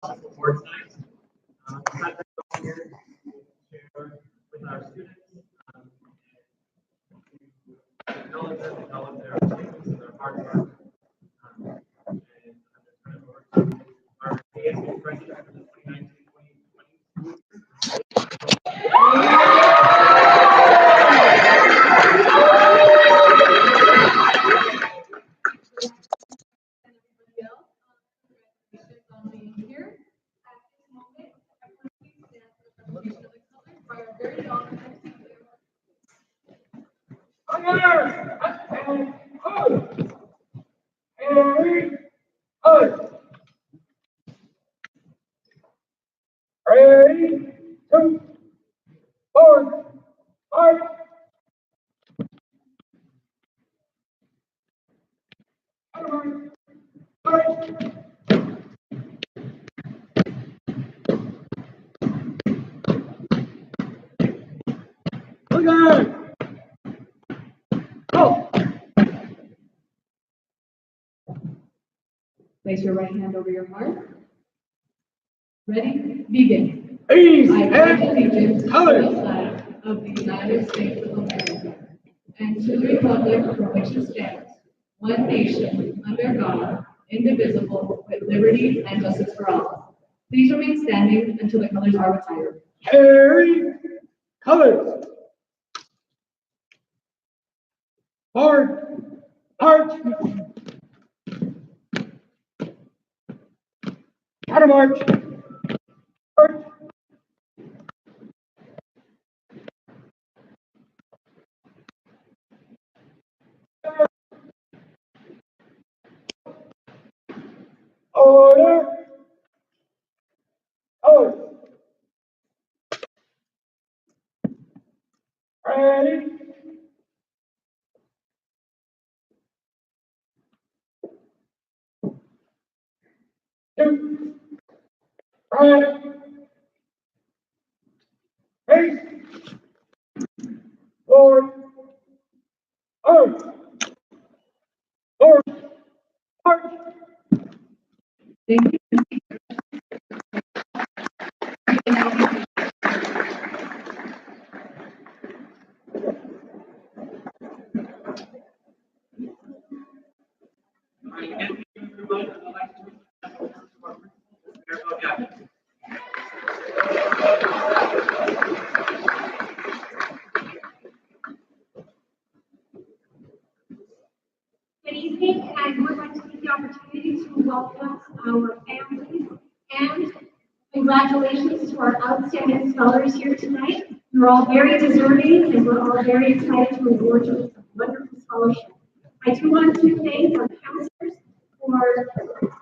Board tonight. We've had them here to share with our students to acknowledge them, acknowledge their achievements and their hard work. And I'm going to turn it over to our ASU president for the 2019-2020 Ready, two, four, five. Look out! Go! Place your right hand over your heart. Ready? Begin. Peace I pledge and allegiance to the colors. flag of the United States of America and to the republic for which it stands, one nation, under God, indivisible, with liberty and justice for all. Please remain standing until the colors are retired. Harry, colors. Forward, march. Out of march. March. Order. Colors. Ready. Two. Right. Face. Forward. Forward. Forward. March. Thank you. Good evening, and we'd like to take the opportunity to welcome our families and congratulations to our outstanding scholars here tonight. You're all very deserving, and we're all very excited to award you with a wonderful scholarship. I do want to thank our counselors for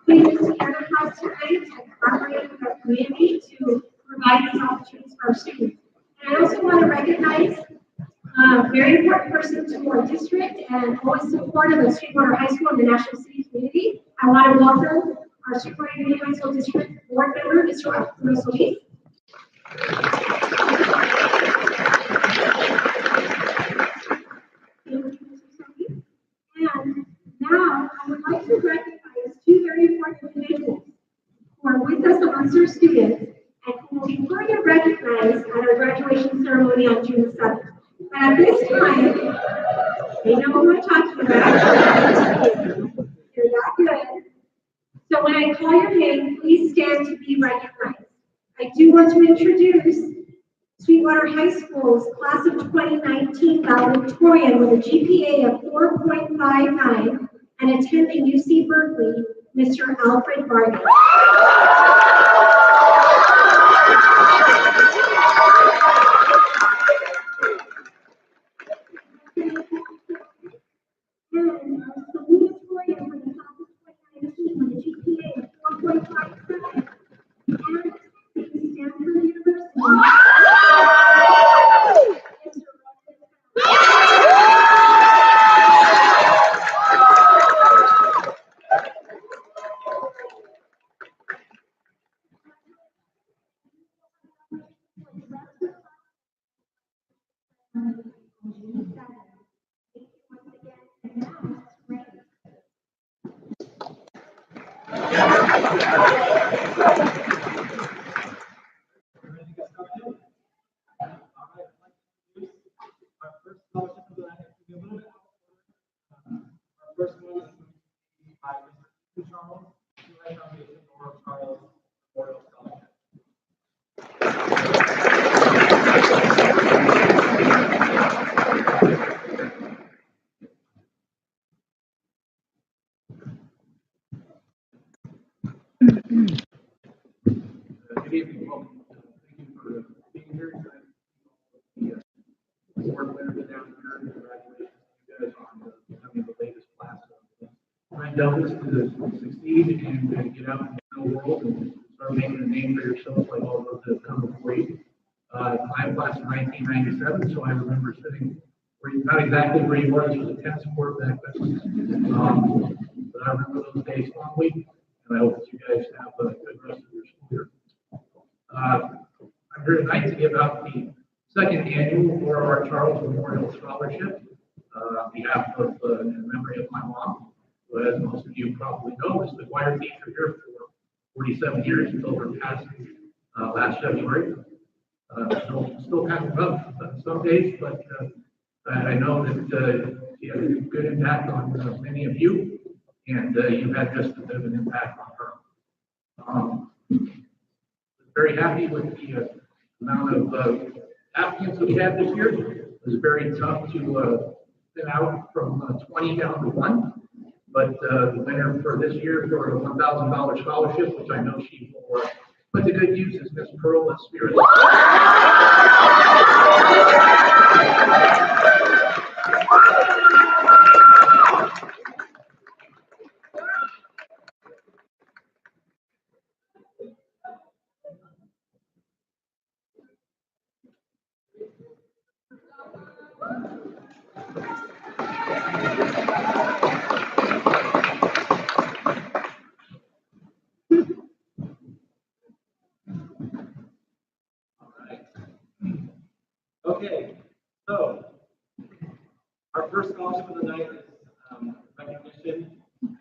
putting this together for us tonight and collaborating with our community to provide these opportunities for our students. And I also want to recognize a very important person to our district and always supportive of Sweetwater High School and the National City community. I want to welcome our Sweetwater Union High School District Board Member, Mr. Arturo Solis. And now I would like to recognize two very important individuals who are with us amongst our students and who will be further recognized at our graduation ceremony on June 7th. But at this time, they know what we're talking about. You're that good. So when I call your name, please stand to be recognized. I do want to introduce Sweetwater High School's class of 2019 valedictorian with a GPA of 4.59 and attending UC Berkeley, Mr. Alfred Vargas. And our salutatorian for the class of 2019 with a GPA of 4.57 and attending Stanford University. jealous to succeed and get out in the world and start making a name for yourself like all those that have come before you. I'm class of 1997, so I remember sitting not exactly where you were. This was a tennis court back then. But I remember those days fondly, and I hope that you guys have a good rest of your school year. I'm here tonight to give out the second annual Laura R. Charles Memorial Scholarship on behalf of, in memory of my mom, who, as most of you probably know, is the choir teacher here for 47 years until her passing last February. Still kind of rough some days, but I know that she had a good impact on many of you, and you had just a bit of an impact on her. Very happy with the amount of applicants that we had this year. It was very tough to thin out from 20 down to 1, but the winner for this year for a $1,000 scholarship, which I know she will put to good use, is Miss Pearl Spirit. Okay, so our first scholarship of the night is recognition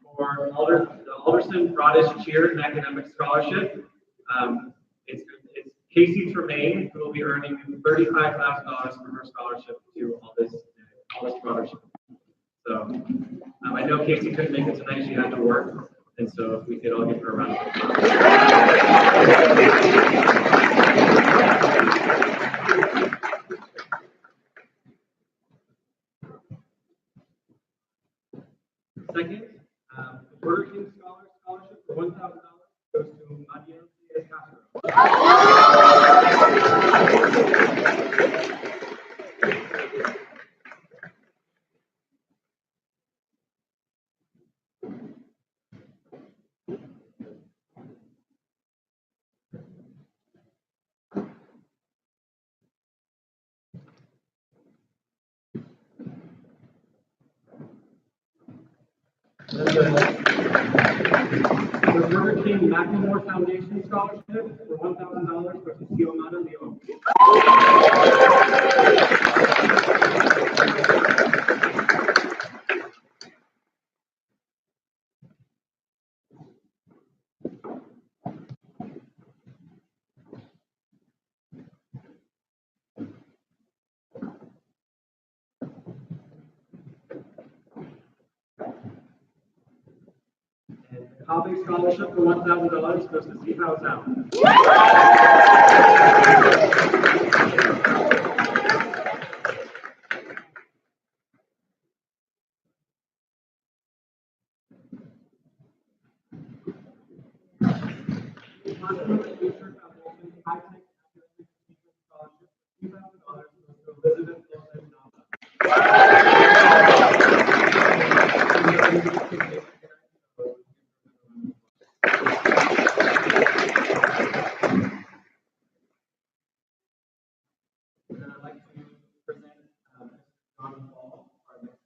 for the Alderson Broadish Cheer and Academic Scholarship. It's Casey Tremaine, who will be earning $35,000 for her scholarship to Aldous Broadish. So I know Casey couldn't make it tonight; she had to work, and so if we could all give her a round of applause. Second, the Burger King Scholarship for $1,000 goes to Madia C.S. Castro. The Burger King McLemore Foundation Scholarship for $1,000 goes to Xiomara Leon. And the Cave Scholarship for $1,000 goes to Steve House Out. Elizabeth Lopez And I'd like to present John Paul, our next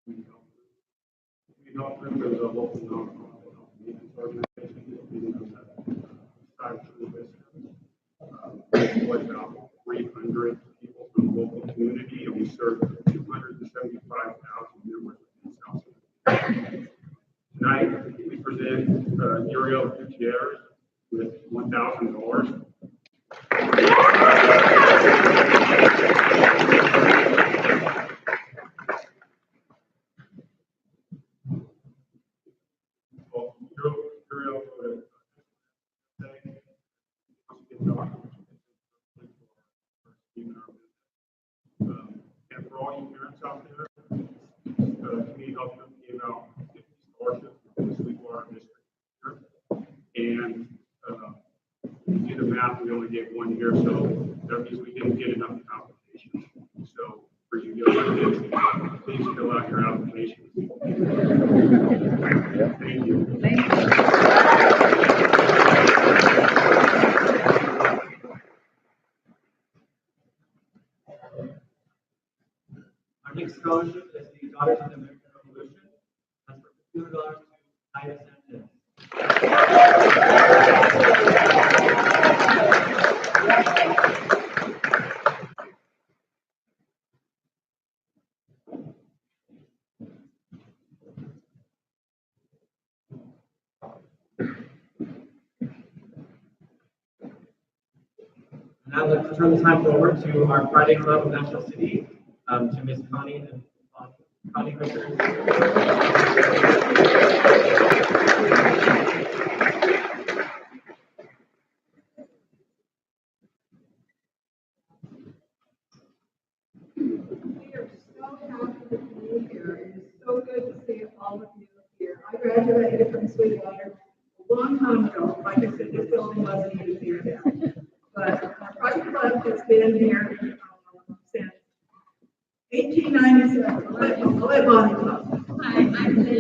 We help them as a local nonprofit health maintenance organization. We employ about 300 people from the local community, and we serve 275,000 members in South Sudan. Tonight, we present Uriel Gutierrez with $1,000. helped them give out 50 scholarships in the Sweetwater district. And do the math, we only gave 1 year, so that means we didn't get enough applications. So for you young kids, please fill out your applications. Thank you. Our next scholarship is the Daughters of the American Revolution. That's for $200 to Ida Sanchez. And I'd like to turn the time forward to our Friday Club of National City, to Miss Connie and Connie Richards. We are so happy to be here. It is so good to see all of you here. I graduated from Sweetwater a long time ago. Like I said, this building wasn't even here then. But our Pride Club has been here since 1897. I'll let Bonnie talk. Hi, I'm the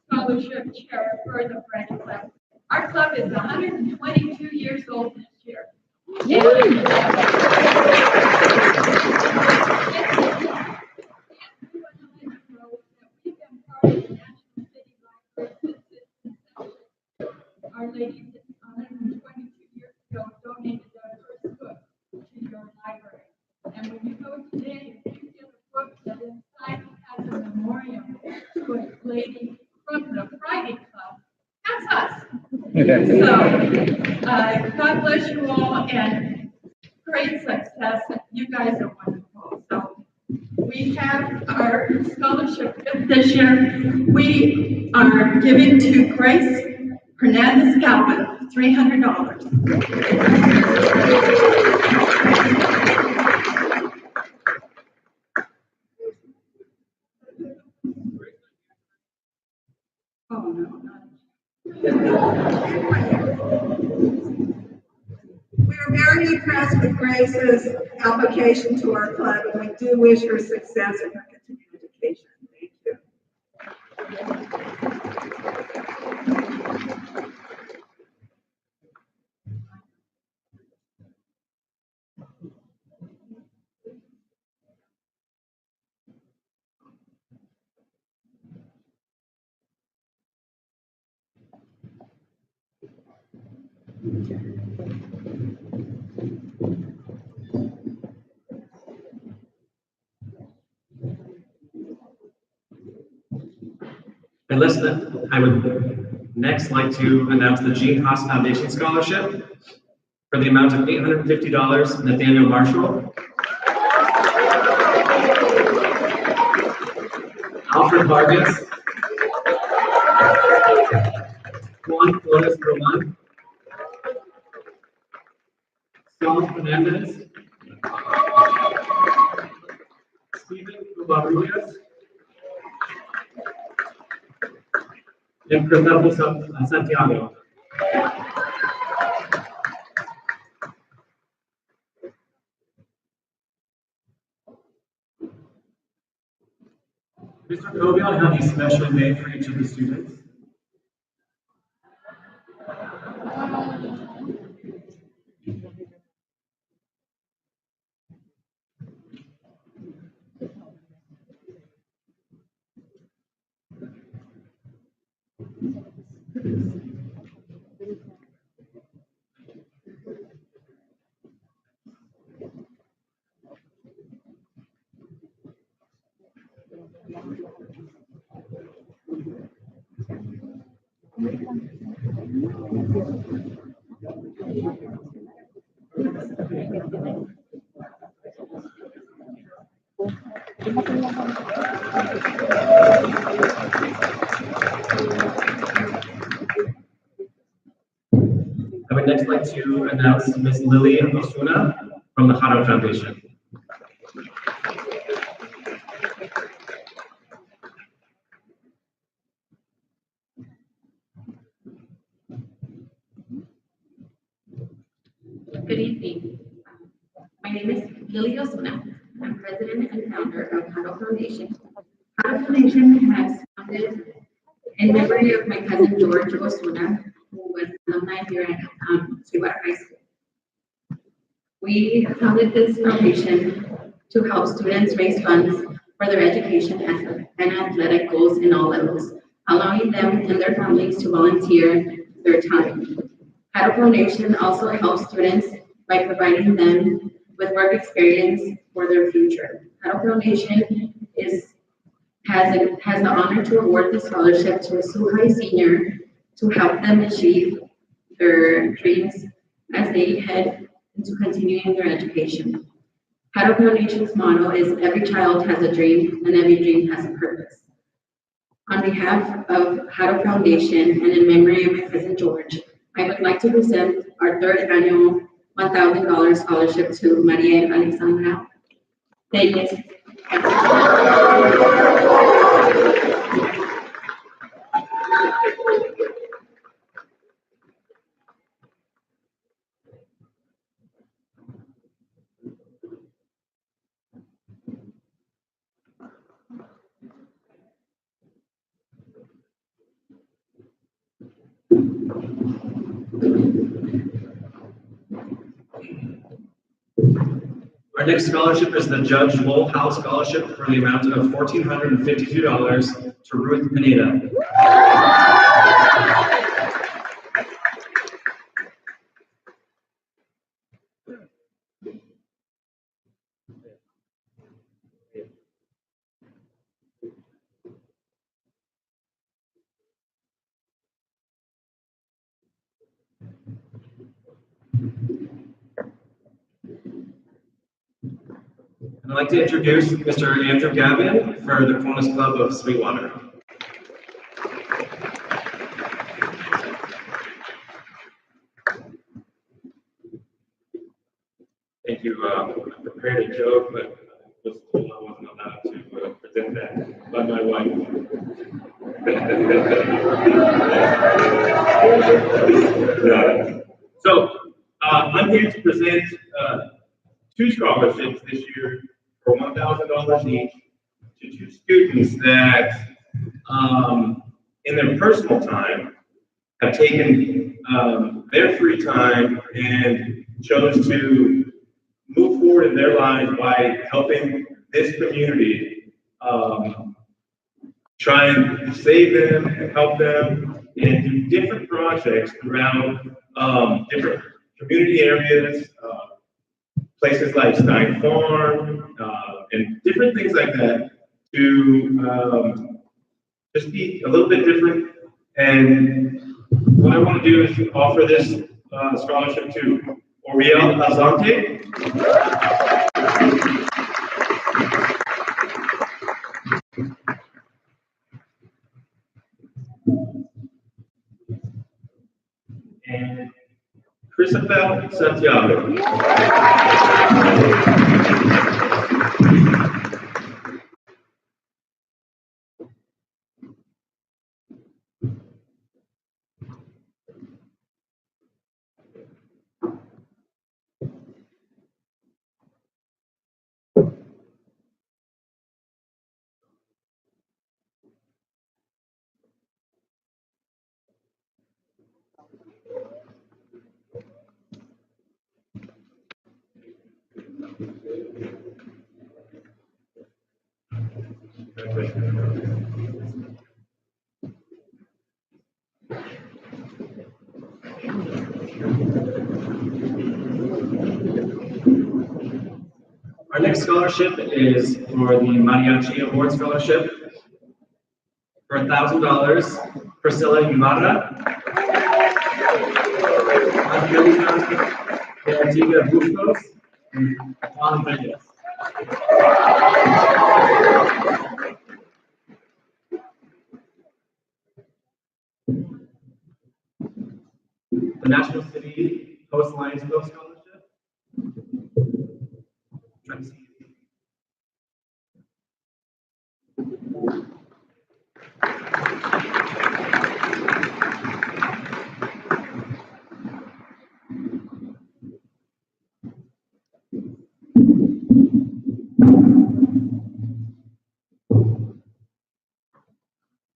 scholarship chair for the Pride Club. Our club is 122 years old this year. Our ladies 122 years ago donated their first book to your library. And when you go today, if you get a book that inside has a memorial to a lady from the Friday Club, that's us. So, God bless you all and great success. You guys are wonderful. So, we have our scholarship this year. We are giving to Grace Hernandez Galvin $300. Oh, no, not. We are very impressed with Grace's application to our club, and we do wish her success in her continued education. Thank you. And listen, I would next like to announce the Gene Haas Foundation Scholarship for the amount of $850, Nathaniel Marshall. Alfred Vargas. Juan Flores Roman. Saul Fernandez. Stephen Covarrubias. And Cristóbal Santiago. Mr. Kobe, I have these specially made for each of the students. I would next like to announce Ms. Lily Osuna from the Haro Foundation. Good evening. My name is Lily Osuna. I'm president and founder of Huddle Foundation. Huddle Foundation has founded in memory of my cousin George Osuna, who was alumni here at Sweetwater High School. We founded this foundation to help students raise funds for their education and athletic goals in all levels, allowing them and their families to volunteer their time. Huddle Foundation also helps students by providing them with work experience for their future. Huddle Foundation has the honor to award the scholarship to a Sioux High senior to help them achieve their dreams as they head into continuing their education. Huddle Foundation's motto is every child has a dream and every dream has a purpose. On behalf of Huddle Foundation and in memory of my cousin George, I would like to present our third annual $1,000 scholarship to Maria Alexandra Reyes. Our next scholarship is the Judge Lowell Howe Scholarship for the amount of $1,452 to Ruth Pineda. I'd like to introduce Mr. Andrew Gavin for the Kiwanis Club of Sweetwater. Thank you. I prepared a joke, but I wasn't allowed to present that by my wife. So I'm here to present two scholarships this year for $1,000 each to two students that, in their personal time, have taken their free time and chose to move forward in their lives by helping this community, try and save them and help them and do different projects throughout different community areas, places like Stein Farm, and different things like that to just be a little bit different. And what I want to do is offer this scholarship to Oriel Azante. And Chrisabel Santiago. Our next scholarship is for the Mariachi Award Scholarship for $1,000. Priscilla Yumara, Angelica de Antigua Bustos, and Juan Reyes. The National City Coast Lionsville Scholarship. Try to see.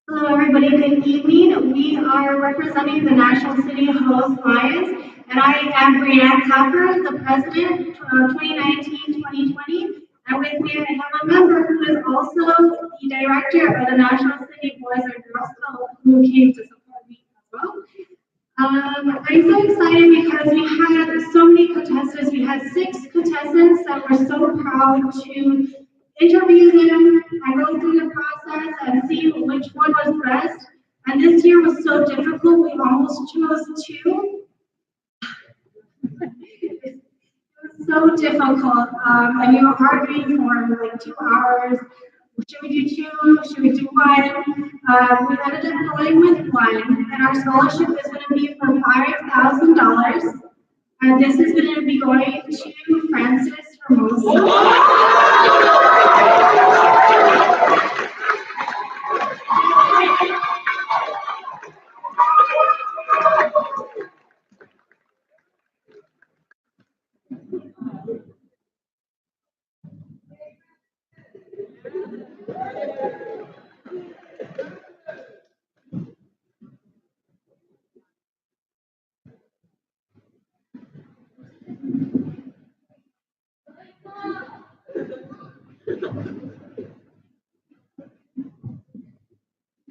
Hello, everybody. Good evening. We are representing the National City Halls Lions, and I am Brianne Copper, the president of 2019-2020. And with me, I have a member who is also the director of the National City Boys and Girls Club, who came to support me as well. I'm so excited because we had so many contestants. We had 6 contestants that we're so proud to interview them and go through the process and see which one was best. And this year was so difficult, we almost chose 2. It was so difficult, and we were arguing for like 2 hours. Should we do 2? Should we do 1? We ended up going with 1, and our scholarship is going to be for $5,000. And this is going to be going to Francis Hermoso.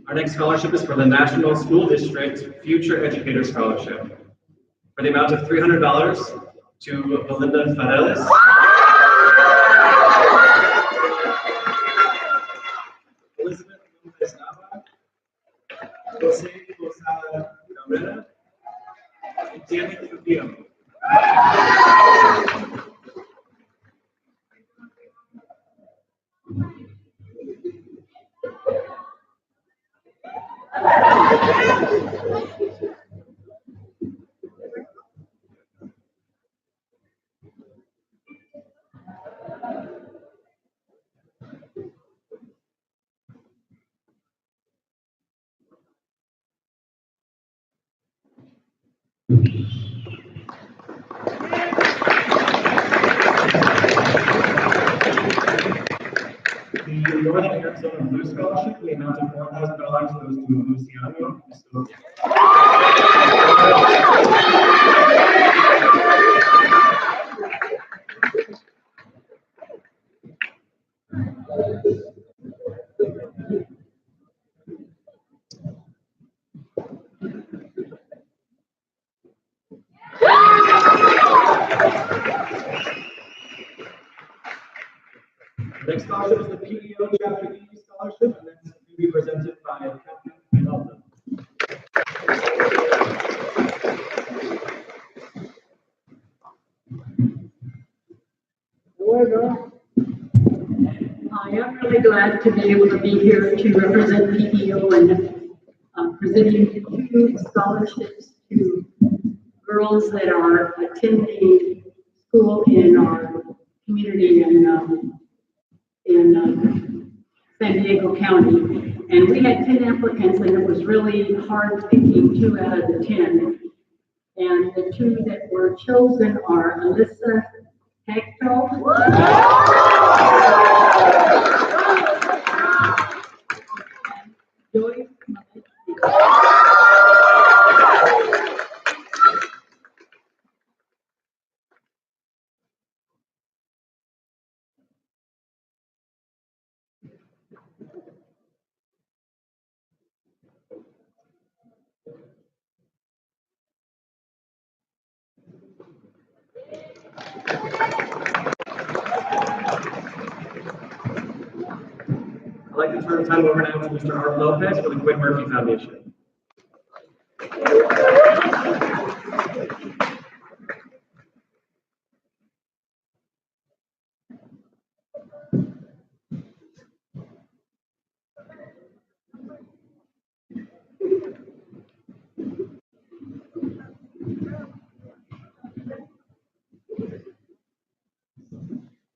Our next scholarship is for the National School District Future Educator Scholarship for the amount of $300 to Belinda Fareles. Elizabeth Lopez Nava, Jose Posada Cabrera, and Tammy Trujillo. The Northern Arizona Blues Scholarship, the amount of $4,000 goes to Luciano. Next scholarship is the PEO Chapter E Scholarship, and that's to be presented by Captain Minolta. I am really glad to be able to be here to represent PEO and presenting 2 scholarships to girls that are attending school in our community in San Diego County. And we had 10 applicants, and it was really hard picking 2 out of the 10. And the 2 that were chosen are Alyssa Hector Joyce Maletsky. I'd like to turn the time over now to Mr. Art Lopez for the Quinn Murphy Foundation.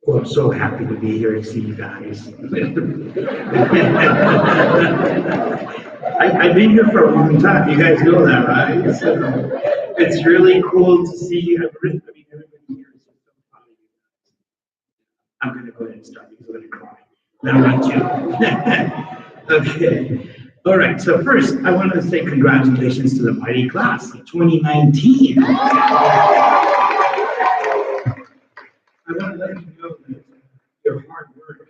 Well, I'm so happy to be here and see you guys. I've been here for a long time. You guys know that, right? So it's really cool to see you. Everybody here is so proud of you guys. I'm going to go ahead and start because I'm going to cry. Now, not you. Okay. All right, so first, I wanted to say congratulations to the mighty class of 2019. I want to let you know that your hard work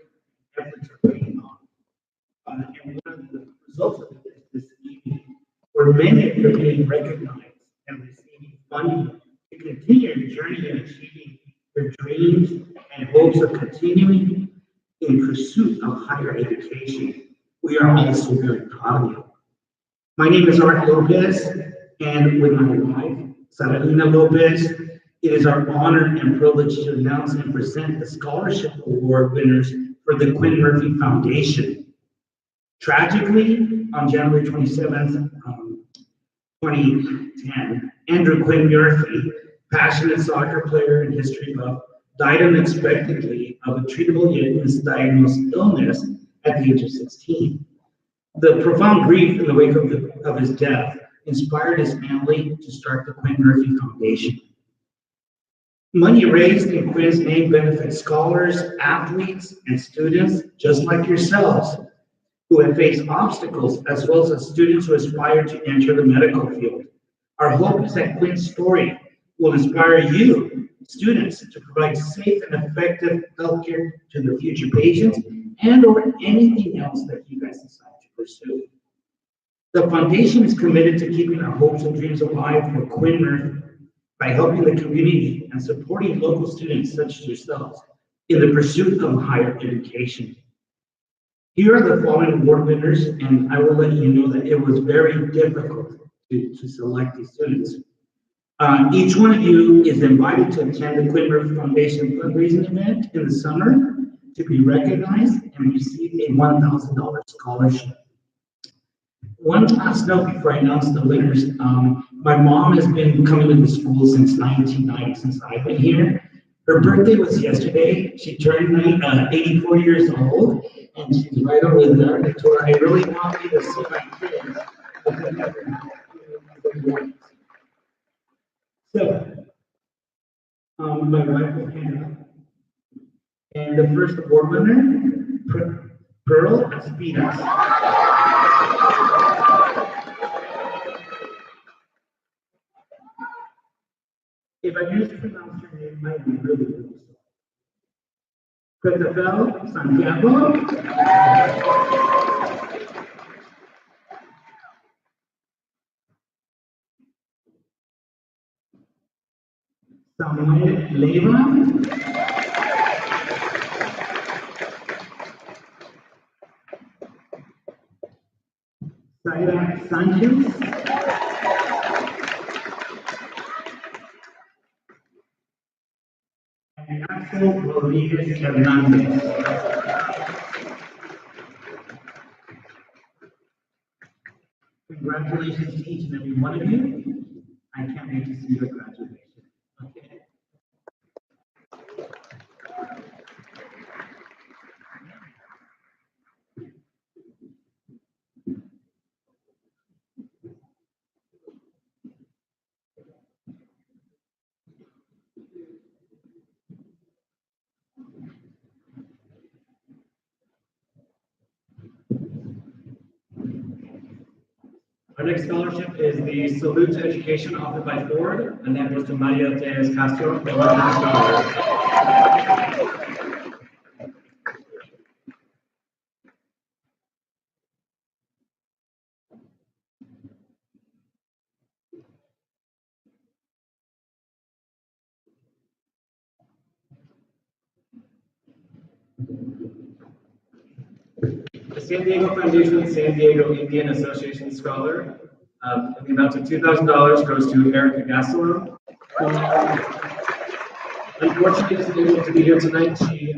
and efforts are paying off. And one of the results of it is this evening, where many of you are being recognized and receiving funding to continue your journey in achieving your dreams and hopes of continuing in pursuit of higher education. We are also very proud of you. My name is Art Lopez, and with my wife, Saralina Lopez, it is our honor and privilege to announce and present the scholarship award winners for the Quinn Murphy Foundation. Tragically, on January 27th, 2010, Andrew Quinn Murphy, passionate soccer player and history buff, died unexpectedly of a treatable yet misdiagnosed illness at the age of 16. The profound grief in the wake of his death inspired his family to start the Quinn Murphy Foundation. Money raised in Quinn's name benefits scholars, athletes, and students just like yourselves who have faced obstacles, as well as students who aspire to enter the medical field. Our hope is that Quinn's story will inspire you, students, to provide safe and effective healthcare to their future patients and/or anything else that you guys decide to pursue. The foundation is committed to keeping our hopes and dreams alive for Quinn Murphy by helping the community and supporting local students such as yourselves in the pursuit of higher education. Here are the following award winners, and I will let you know that it was very difficult to select these students. Each one of you is invited to attend the Quinn Murphy Foundation fundraising event in the summer to be recognized and receive a $1,000 scholarship. One last note before I announce the winners. My mom has been coming to the school since 1990, since I've been here. Her birthday was yesterday. She turned 84 years old, and she's right over there. I told her I really want you to see my kids. So, my wife will hand up. And the first award winner, Pearl Espinas. If I mispronounce your name, I am really, really sorry. Christabel Santiago. Samuel Leiva. Zaira Sanchez. And Axel Rodriguez Hernandez. Congratulations to each and every one of you. I can't wait to see your graduation. Okay. Our next scholarship is the Salute to Education offered by Ford, and that goes to Maria Teres Castro for $100. The San Diego Foundation San Diego Indian Association Scholar, in the amount of $2,000 goes to Erica Gastelum. Unfortunately, isn't able to be here tonight. She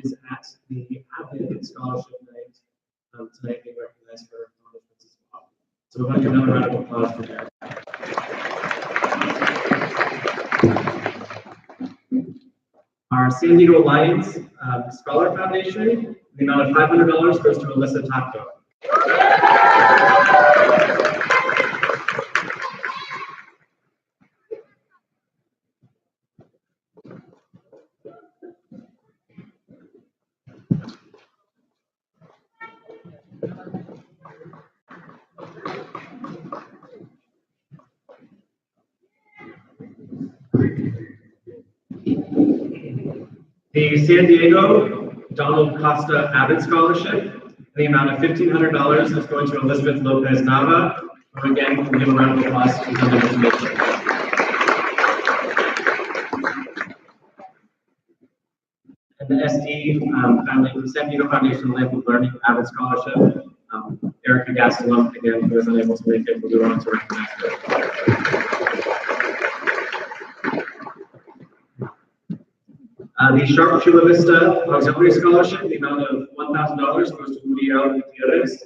is at the Advocate Scholarship Night tonight, being recognized for her accomplishments as well. So we want to give another round of applause for Erica. Our San Diego Alliance Scholar Foundation, the amount of $500 goes to Alyssa Tacto. The San Diego Donald Costa Abbott Scholarship, the amount of $1,500 is going to Elizabeth Lopez Nava, who again can give a round of applause to the information. And the SD family, San Diego Foundation Life of Learning Abbott Scholarship, Erica Gastelum, again, who was unable to make it, we'll do our own to recognize her. The Sharp Chula Vista Auxiliary Scholarship, the amount of $1,000 goes to Uriel Gutierrez.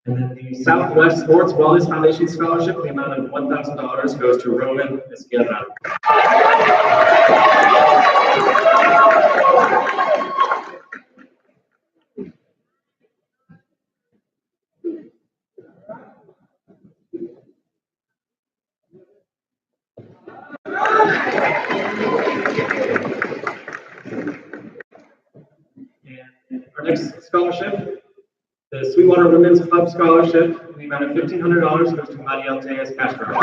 And then the Southwest Sports Wellness Foundation Scholarship, the amount of $1,000 goes to Roman Esquerra. And our next scholarship, the Sweetwater Women's Club Scholarship, the amount of $1,500 goes to Mariel Tejas Castro.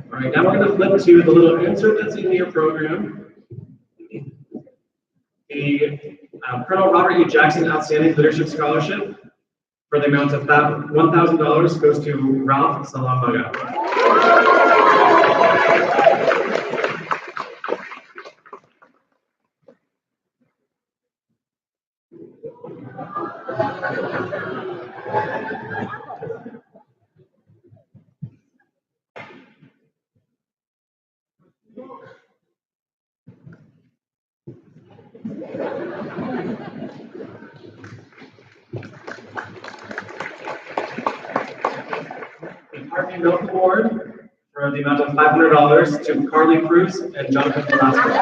All right, now we're going to flip to the little insert that's in your program. The Colonel Robert E. Jackson Outstanding Leadership Scholarship for the amount of $1,000 goes to Ralph Salamaga. Harvey Milk Award for the amount of $500 to Carly Cruz and Jonathan Velasquez.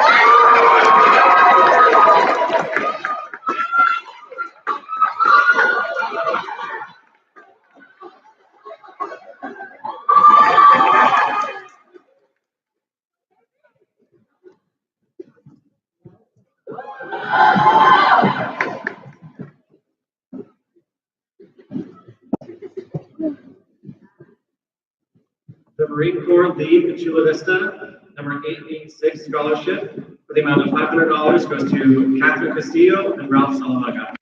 The Marine Corps League Chula Vista, number 886 scholarship for the amount of $500 goes to Catherine Castillo and Ralph Salamaga.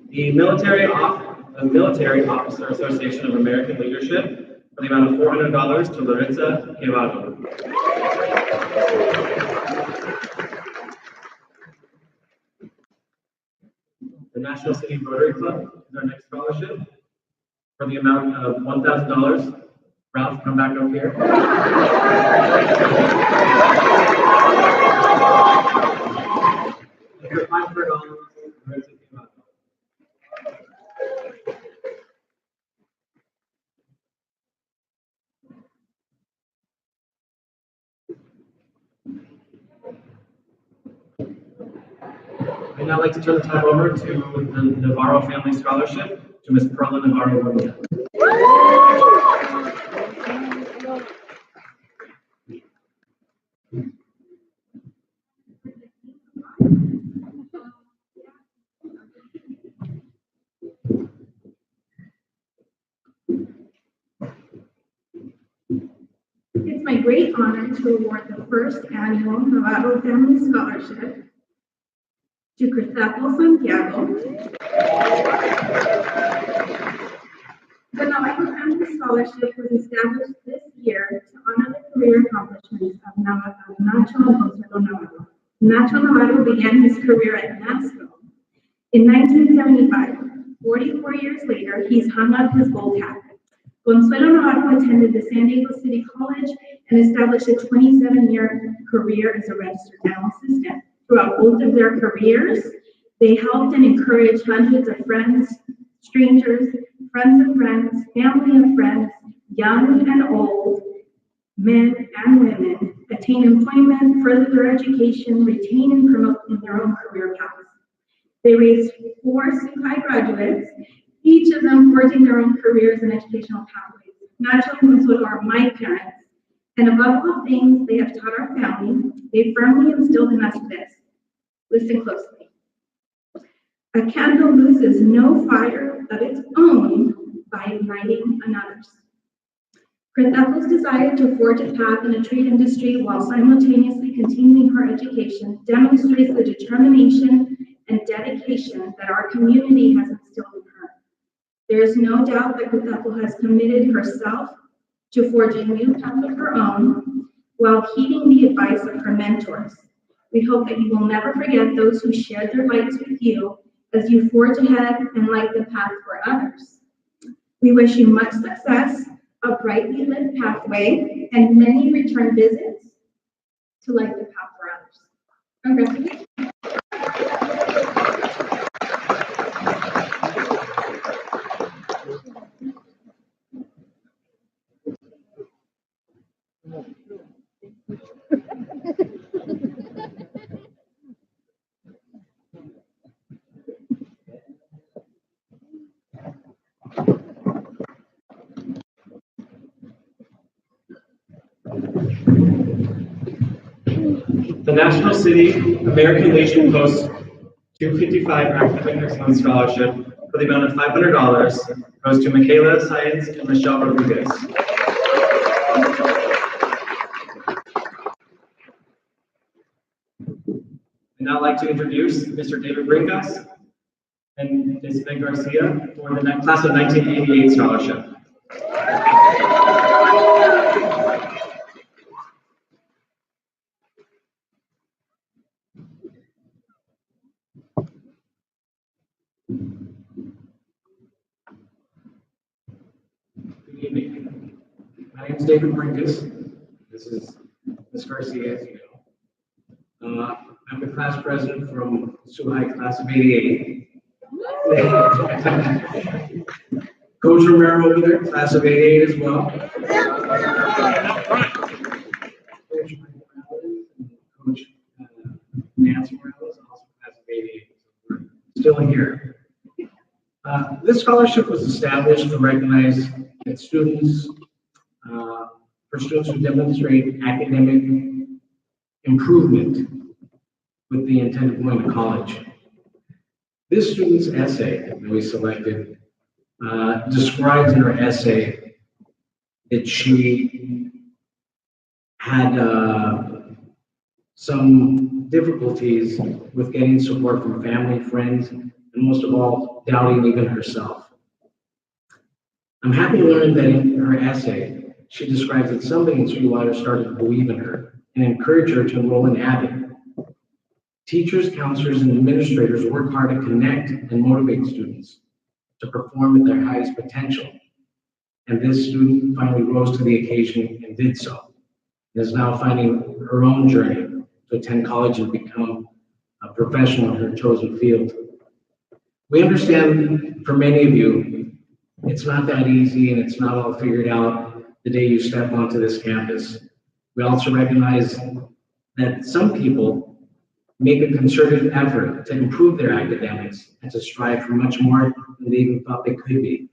The Military Officer Association of American Leadership for the amount of $400 to Larissa Guevara. The National City Rotary Club is our next scholarship for the amount of $1,000. Ralph, come back up here. And for $500, Larissa Guevara. I'd now like to turn the time over to the Navarro Family Scholarship to Ms. Perla Navarro Romeo. It's my great honor to award the first annual Navarro Family Scholarship To Crisapo Santiago. The Navajo Family Scholarship was established this year to honor the career accomplishments of Nacho Consuelo Navarro. Nacho Navarro began his career at NASCO in 1975. 44 years later, he's hung up his gold hat. Consuelo Navarro attended the San Diego City College and established a 27-year career as a registered dental assistant. Throughout both of their careers, they helped and encouraged hundreds of friends, strangers, friends of friends, family of friends, young and old, men and women, attain employment, further their education, retain and promote in their own career paths. They raised 4 SUHI graduates, each of them forging their own careers and educational pathways. Nacho and Consuelo are my parents, and above all things, they have taught our family. They firmly instilled in us this. Listen closely. A candle loses no fire of its own by igniting another's. Crisapo's desire to forge a path in the trade industry while simultaneously continuing her education demonstrates the determination and dedication that our community has instilled in her. There is no doubt that Crisapo has committed herself to forging a new path of her own while heeding the advice of her mentors. We hope that you will never forget those who shared their lights with you as you forge ahead and light the path for others. We wish you much success, a brightly lit pathway, and many return visits to light the path for others. Congratulations. The National City American Legion Post 255 Academic Excellence Scholarship for the amount of $500 goes to Michaela Science and Michelle Rodriguez. I'd now like to introduce Mr. David Brinkas and Ms. Ben Garcia for the class of 1988 scholarship. Good evening. My name is David Brinkas. This is Ms. Garcia, as you know. I'm the class president from SUHI class of 88. Coach Romero over there, class of 88 as well. Coach Coach Nancy Morales, also class of 88. We're still here. This scholarship was established to recognize that students, for students who demonstrate academic improvement with the intent of going to college. This student's essay that we selected describes in her essay that she had some difficulties with getting support from family, friends, and most of all, doubting even herself. I'm happy to learn that in her essay, she describes that somebody in Sweetwater started to believe in her and encourage her to enroll in Abbott. Teachers, counselors, and administrators work hard to connect and motivate students to perform at their highest potential. And this student finally rose to the occasion and did so. And is now finding her own journey to attend college and become a professional in her chosen field. We understand for many of you, it's not that easy and it's not all figured out the day you step onto this campus. We also recognize that some people make a concerted effort to improve their academics and to strive for much more than they even thought they could be.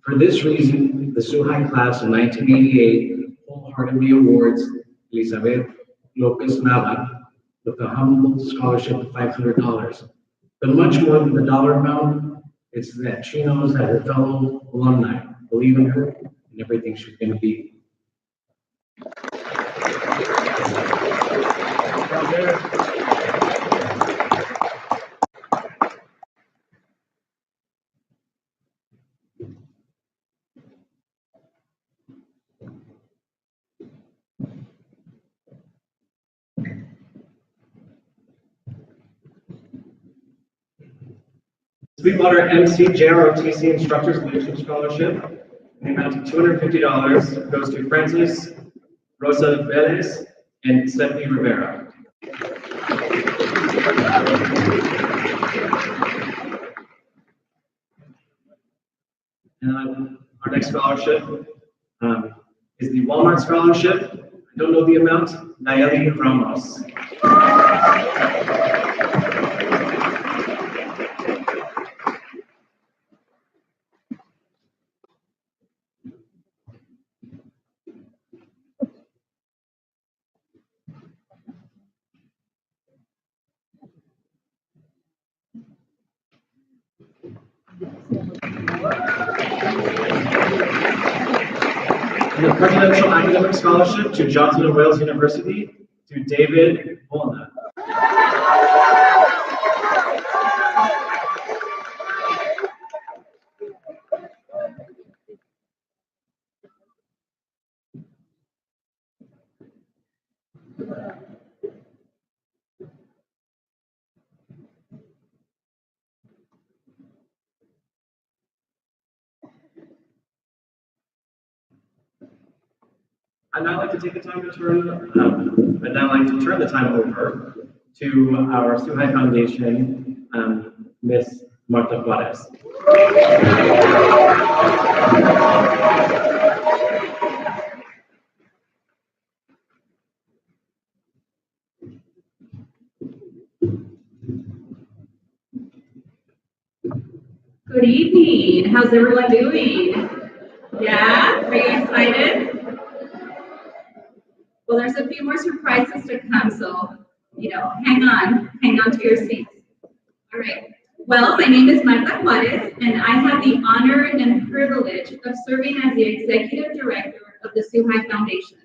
For this reason, the SUHI class of 1988 wholeheartedly awards Elizabeth Lopez Nava with a humble scholarship of $500. But much more than the dollar amount, it's that she knows that her fellow alumni believe in her and everything she's going to be. Sweetwater MC JROTC Instructors Leadership Scholarship, in the amount of $250 goes to Francis Rosa Velez and Stephanie Rivera. And our next scholarship is the Walmart Scholarship. I don't know the amount. Nayeli Ramos. And the Presidential Academic Scholarship to Johnson and Wales University to David Volna. I'd now like to take the time to turn the time over to our Sioux High Foundation, Miss Martha Juarez. Good evening. How's everyone doing? Yeah? Are you excited? Well, there's a few more surprises to come, so, hang on to your seats. All right. Well, my name is Marta Juarez, and I have the honor and privilege of serving as the Executive Director of the Sioux High Foundation.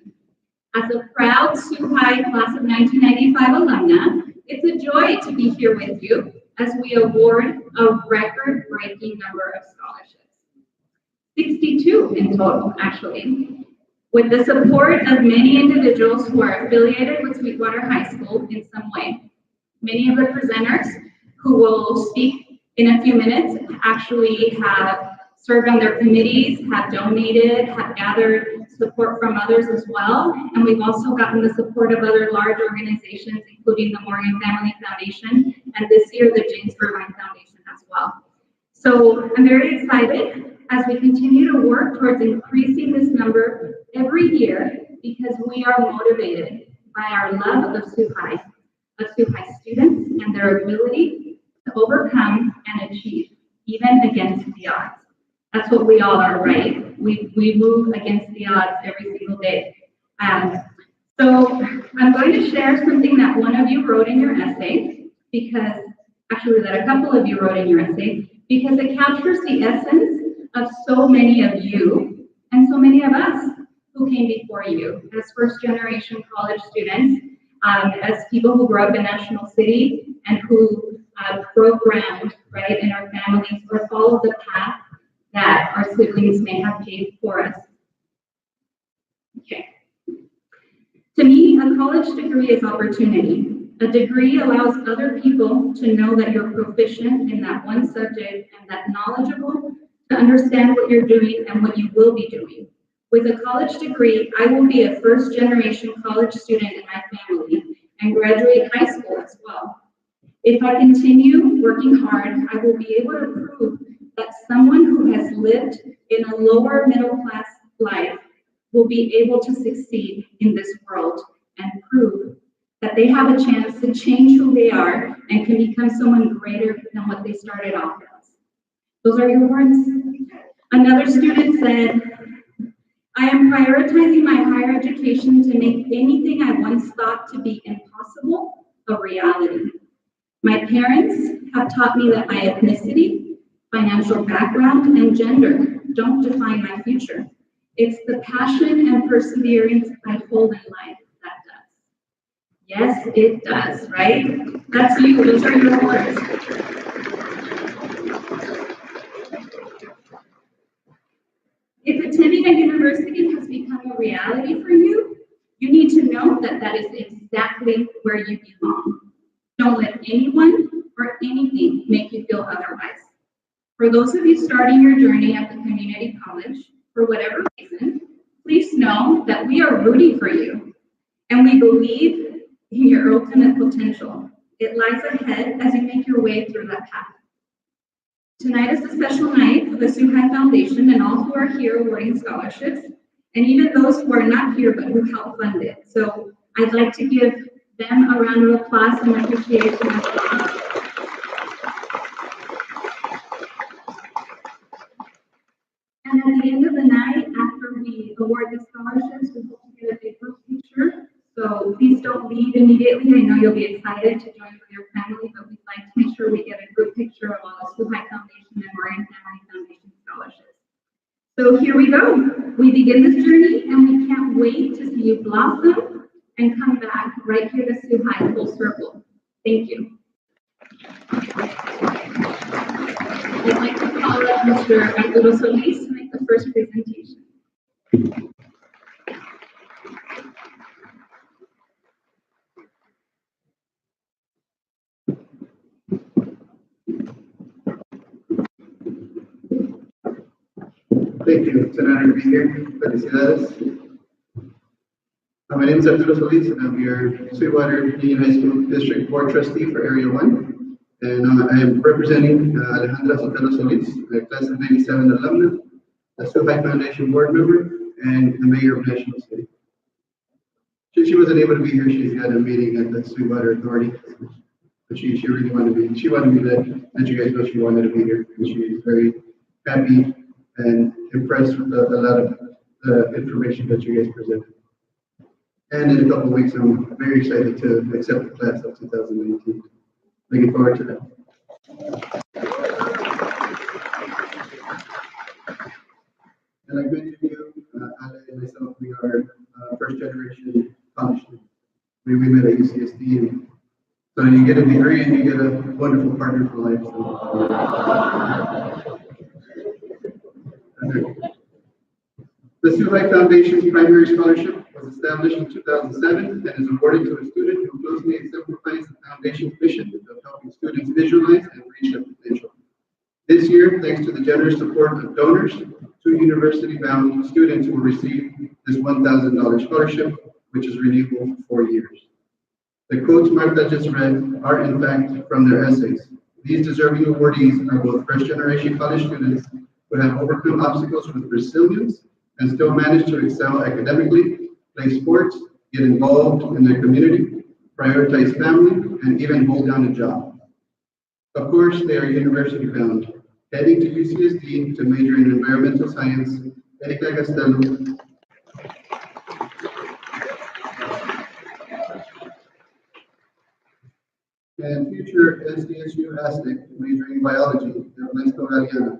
As a proud Sioux High Class of 1995 alumna, it's a joy to be here with you as we award a record-breaking number of scholarships. 62 in total, actually. With the support of many individuals who are affiliated with Sweetwater High School in some way. Many of the presenters who will speak in a few minutes actually have served on their committees, have donated, have gathered support from others as well. And we've also gotten the support of other large organizations, including the Morgan Family Foundation, and this year the James Irvine Foundation as well. So I'm very excited as we continue to work towards increasing this number every year because we are motivated by our love of Sioux High students and their ability to overcome and achieve, even against the odds. That's what we all are, right? We move against the odds every single day. So I'm going to share something that one of you wrote in your essay, that a couple of you wrote in your essay, because it captures the essence of so many of you and so many of us who came before you as first-generation college students, as people who grew up in National City and who broke ground, right, in our families or followed the path that our siblings may have paved for us. Okay. To me, a college degree is opportunity. A degree allows other people to know that you're proficient in that one subject and that knowledgeable to understand what you're doing and what you will be doing. With a college degree, I will be a first-generation college student in my family and graduate high school as well. If I continue working hard, I will be able to prove that someone who has lived in a lower middle-class life will be able to succeed in this world and prove that they have a chance to change who they are and can become someone greater than what they started off as. Those are your words. Another student said, I am prioritizing my higher education to make anything I once thought to be impossible a reality. My parents have taught me that my ethnicity, financial background, and gender don't define my future. It's the passion and perseverance I hold in life that does. Yes, it does, right? That's you, those are your words. If attending a university has become a reality for you, you need to know that that is exactly where you belong. Don't let anyone or anything make you feel otherwise. For those of you starting your journey at the community college, for whatever reason, please know that we are rooting for you and we believe in your ultimate potential. It lies ahead as you make your way through that path. Tonight is a special night for the Suhai Foundation and all who are here awarding scholarships, and even those who are not here but who helped fund it. So I'd like to give them a round of applause and appreciation as well. And at the end of the night, after we award the scholarships, we hope to get a big group picture. So please don't leave immediately. I know you'll be excited to join with your family, but we'd like to make sure we get a group picture of all the Suhai Foundation and Moran Family Foundation scholarships. So here we go. We begin this journey and we can't wait to see you blossom and come back right here to Suhai full circle. Thank you. I'd like to call up Mr. Arturo Solis to make the first presentation. Thank you. It's an honor to be here. Felicidades. My name is Arturo Solis, and I'm your Sweetwater Union High School District Board Trustee for Area 1. And I am representing Alejandra Sotelo Solis, the Class of 97 alumna, the Suhai Foundation Board member, and the Mayor of National City. She wasn't able to be here. She's got a meeting at the Sweetwater Authority. But she really wanted to be. She wanted me to let you guys know she wanted to be here. And she is very happy and impressed with a lot of the information that you guys presented. And in a couple of weeks, I'm very excited to accept the class of 2019. Looking forward to that. And like many of you, Ale and myself, we are first generation college students. We met at UCSD, and so you get a degree and you get a wonderful partner for life. So. The Suhai Foundation's primary scholarship was established in 2007 and is awarded to a student who closely exemplifies the Foundation's mission of helping students visualize and reach their potential. This year, thanks to the generous support of donors, 2 university-bound students will receive this $1,000 scholarship, which is renewable for 4 years. The quotes Marta just read are, in fact, from their essays. These deserving awardees are both first-generation college students who have overcome obstacles with resilience and still manage to excel academically, play sports, get involved in their community, prioritize family, and even hold down a job. Of course, they are university-bound, heading to UCSD to major in environmental science. Erika Castello, and future SDSU Aztec majoring in biology, Ernesto Galeana.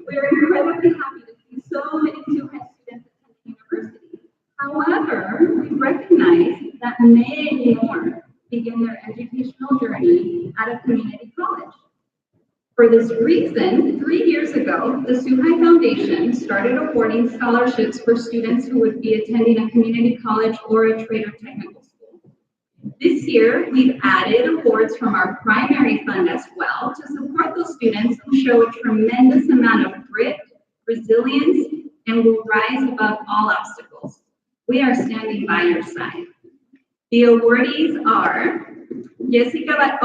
We're incredibly happy to see so many Suhai students attend university. However, we recognize that many more begin their educational journey at a community college. For this reason, 3 years ago, the Suhai Foundation started awarding scholarships for students who would be attending a community college or a trade or technical school. This year, we've added awards from our primary fund as well to support those students who show a tremendous amount of grit, resilience, and will rise above all obstacles. We are standing by your side. The awardees are Jessica,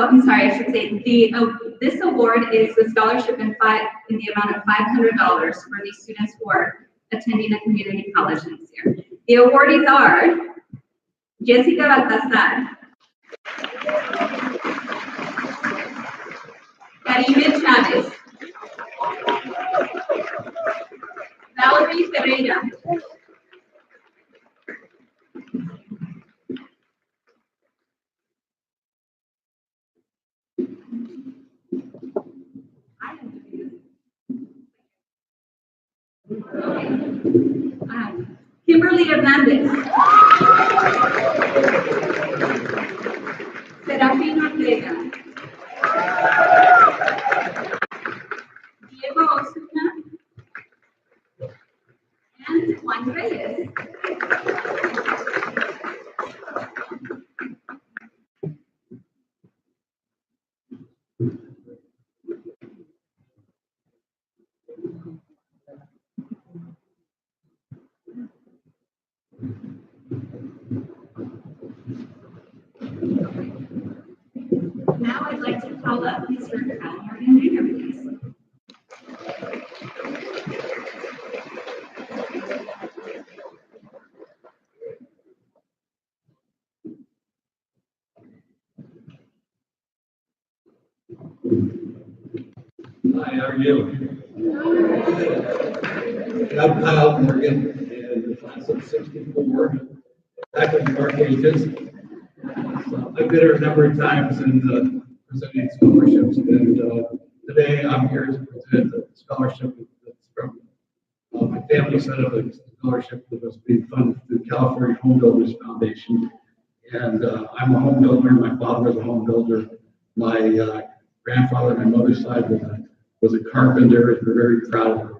this award is the scholarship in the amount of $500 for these students who are attending a community college this year. The awardees are Jessica Baltazar, Karime Chavez, Valerie Ferreira. Kimberly Hernandez. Serafín Ortega. Diego Osuna. And Juan Reyes. Now I'd like to call up Mr. Al Martin, please. Hi, how are you? I'm Kyle Morgan, in the class of 64, back in the dark ages. So I've been here a number of times and presenting scholarships, and today I'm here to present a scholarship that's from my family set up a scholarship that was being funded through California Home Builders Foundation. And I'm a home builder. My father was a home builder. My grandfather on my mother's side was a carpenter, and we're very proud of our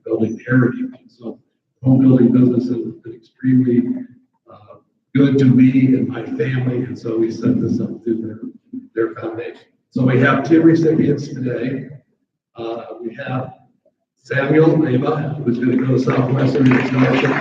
building heritage. And so home building business has been extremely good to me and my family, and so we set this up through their foundation. So we have two recipients today. We have Samuel Leva, who's going to go to Southwestern Scholarship.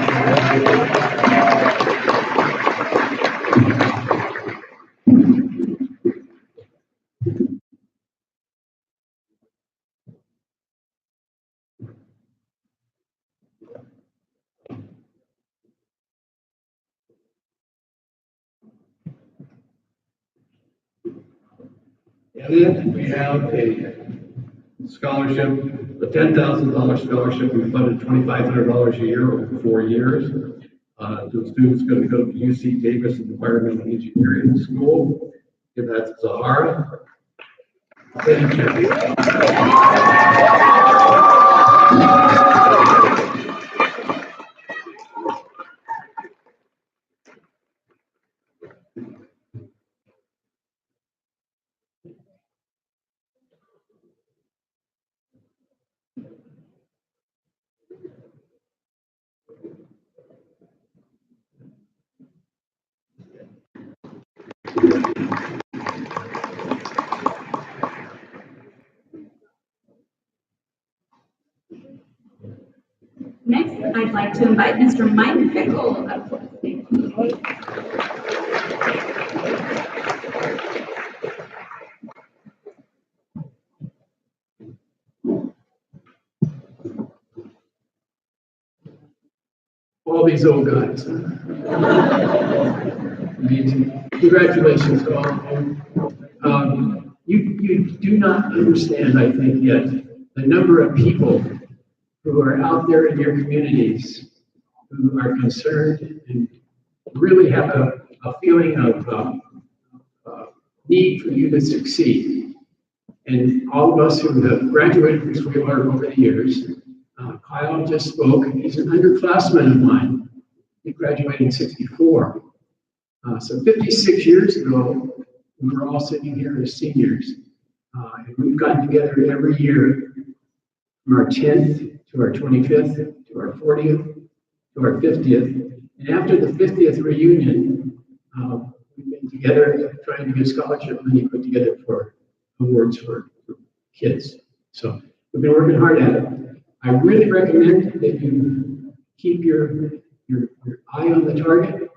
And then we have a scholarship, a $10,000 scholarship. We funded $2,500 a year over 4 years. To students going to go to UC Davis Environmental Engineering School. And that's Zahara. Thank you. Next, I'd like to invite Mr. Mike Pickle up to the stage. All these old guys. Amazing. Congratulations to all of you. You do not understand, I think, yet, the number of people who are out there in your communities who are concerned and really have a feeling of need for you to succeed. And all of us who have graduated from Sweetwater over the years, Kyle just spoke. He's an underclassman of mine. He graduated in '64. So 56 years ago, we were all sitting here as seniors. And we've gotten together every year from our 10th to our 25th to our 40th to our 50th. And after the 50th reunion, we've been together trying to get scholarship money put together for awards for kids. So we've been working hard at it. I really recommend that you keep your eye on the target,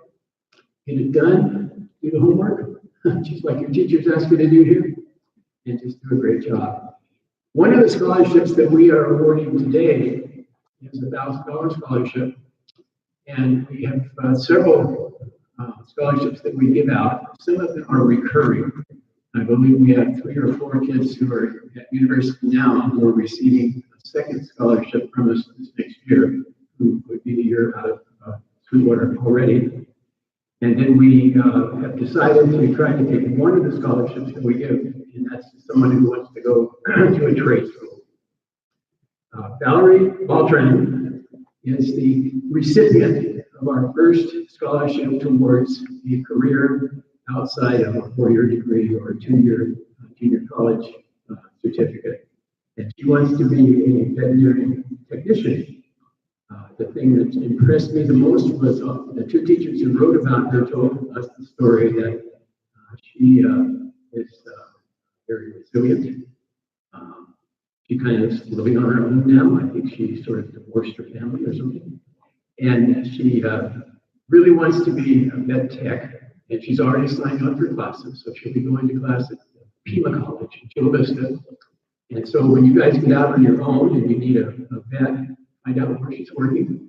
get it done, do the homework, just like your teachers ask you to do here, and just do a great job. One of the scholarships that we are awarding today is a $1,000 scholarship, and we have several scholarships that we give out. Some of them are recurring. I believe we have 3 or 4 kids who are at university now who are receiving a second scholarship from us this next year. who would be a year out of Sweetwater already. And then we have decided to try to take one of the scholarships that we give, and that's someone who wants to go to a trade school. Valerie Baltran is the recipient of our first scholarship towards a career outside of a four-year degree or a two-year junior college certificate. And she wants to be a veterinary technician. The thing that impressed me the most was the two teachers who wrote about her told us the story that she is very resilient. She kind of is living on her own now. I think she sort of divorced her family or something. And she really wants to be a vet tech, and she's already signed up for classes, so she'll be going to class at Pima College in Chula Vista. And so when you guys get out on your own and you need a vet, find out where she's working.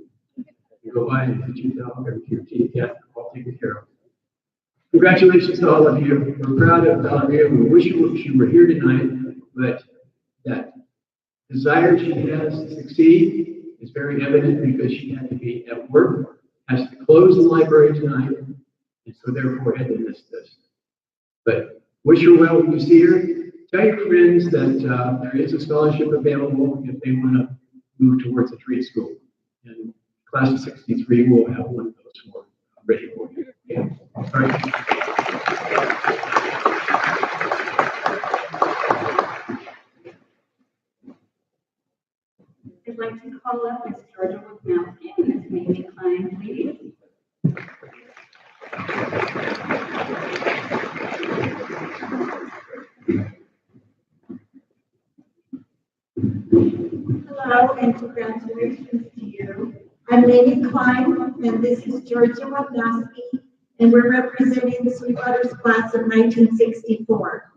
You go by and get your dog or your kitty cat, all taken care of. Congratulations to all of you. We're proud of Valeria. We wish she were here tonight, but that desire she has to succeed is very evident because she had to be at work, has to close the library tonight, and so therefore had to miss this. But wish her well when you see her. Tell your friends that there is a scholarship available if they want to move towards a trade school. And class of 63 will have one of those for ready for you. Yeah. All right. I'd like to call up Ms. Georgia Wisnowski and Ms. Mamie Klein, please. Hello and congratulations to you. I'm Mamie Klein and this is Georgia Wisnowski and we're representing the Sweetwater's class of 1964.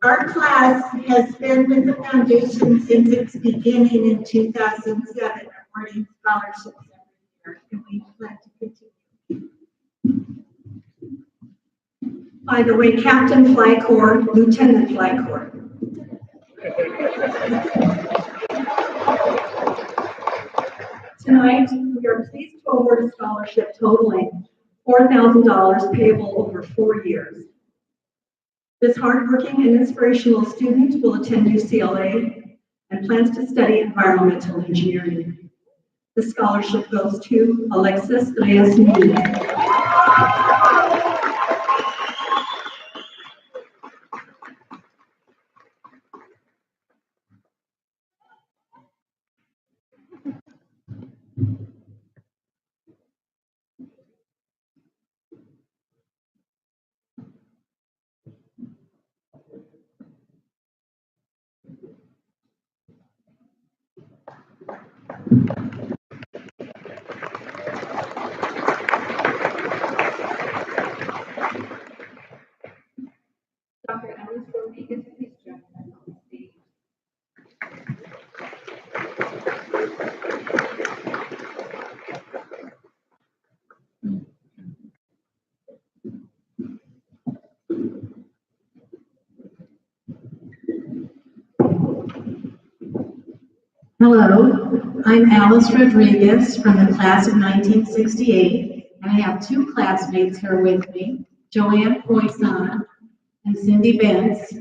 Our class has been with the foundation since its beginning in 2007, awarding scholarships every year, and we plan to continue. By the way, Captain Fly Corps, Lieutenant Fly Corps. Tonight, we are pleased to award a scholarship totaling $4,000 payable over 4 years. This hardworking and inspirational student will attend UCLA and plans to study environmental engineering. The scholarship goes to Alexis Reyes Núñez. Dr. Alice Rodriguez, please join us on the stage. Hello, I'm Alice Rodriguez from the class of 1968, and I have two classmates here with me, Joanne Poisson and Cindy Benz.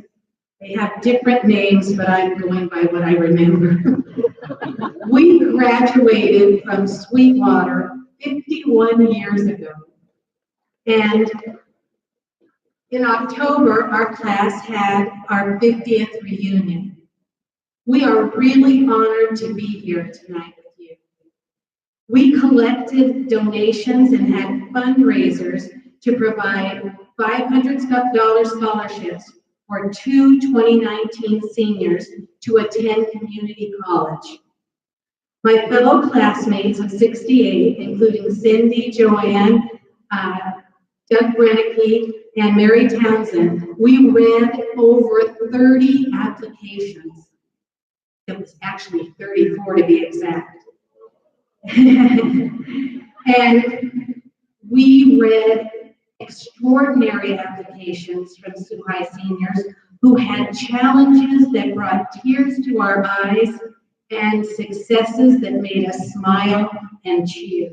They have different names, but I'm going by what I remember. We graduated from Sweetwater 51 years ago. And in October, our class had our 50th reunion. We are really honored to be here tonight with you. We collected donations and had fundraisers to provide $500 scholarships for two 2019 seniors to attend community college. My fellow classmates of 68, including Cindy, Joanne, Doug Brennicky, and Mary Townsend, we read over 30 applications. It was actually 34 to be exact. And we read extraordinary applications from Sioux High seniors who had challenges that brought tears to our eyes and successes that made us smile and cheer.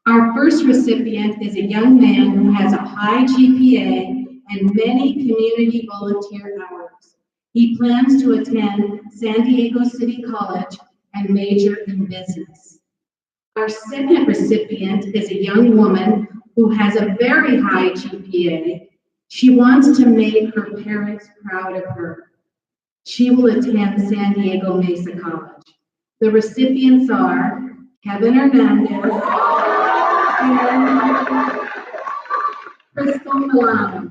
Our first recipient is a young man who has a high GPA and many community volunteer hours. He plans to attend San Diego City College and major in business. Our second recipient is a young woman who has a very high GPA. She wants to make her parents proud of her. She will attend San Diego Mesa College. The recipients are Kevin Hernandez and Crystal Milano.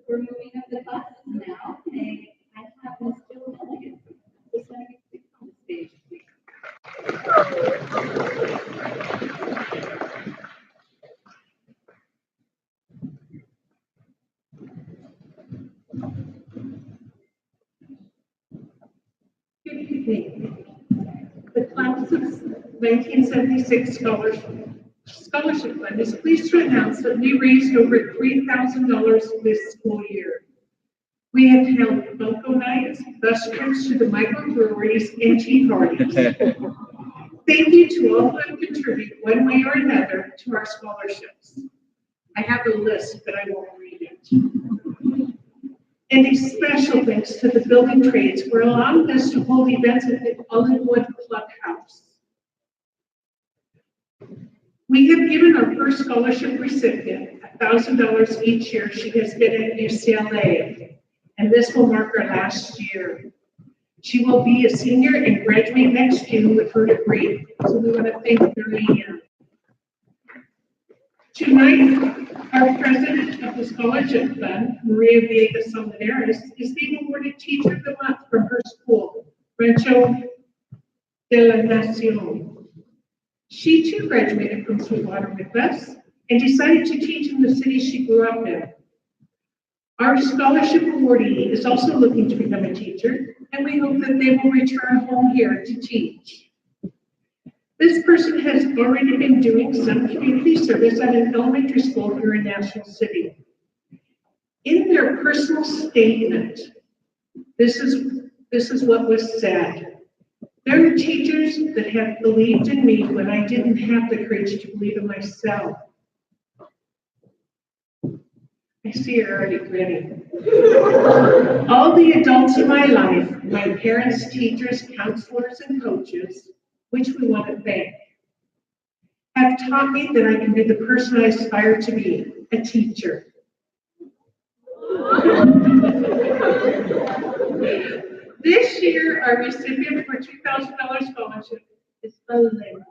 We're moving up the classes now. I have Ms. Jill Milligan. Just want to be on the stage, please. Good evening. The class of 1976 scholarship fund is pleased to announce that we raised over $3,000 this school year. We have held local nights, bus trips to the microbreweries, and tea parties. Thank you to all who have contributed one way or another to our scholarships. I have a list, but I won't read it. And a special thanks to the building trades for allowing us to hold events at the Allenwood Clubhouse. We have given our first scholarship recipient $1,000 each year she has been at UCLA, and this will mark her last year. She will be a senior and graduate next June with her degree, so we want to thank Maria. Tonight, our president of the scholarship fund, Maria Villegas Salmoneras, is being awarded Teacher of the Month from her school, Rancho de la Nacion. She too graduated from Sweetwater with us and decided to teach in the city she grew up in. Our scholarship awardee is also looking to become a teacher, and we hope that they will return home here to teach. This person has already been doing some community service at an elementary school here in National City. In their personal statement, this is what was said. There are teachers that have believed in me when I didn't have the courage to believe in myself. I see you're already grinning. All the adults in my life, my parents, teachers, counselors, and coaches, which we want to thank, have taught me that I can be the person I aspire to be, a teacher. This year, our recipient for $2,000 scholarship is Belinda.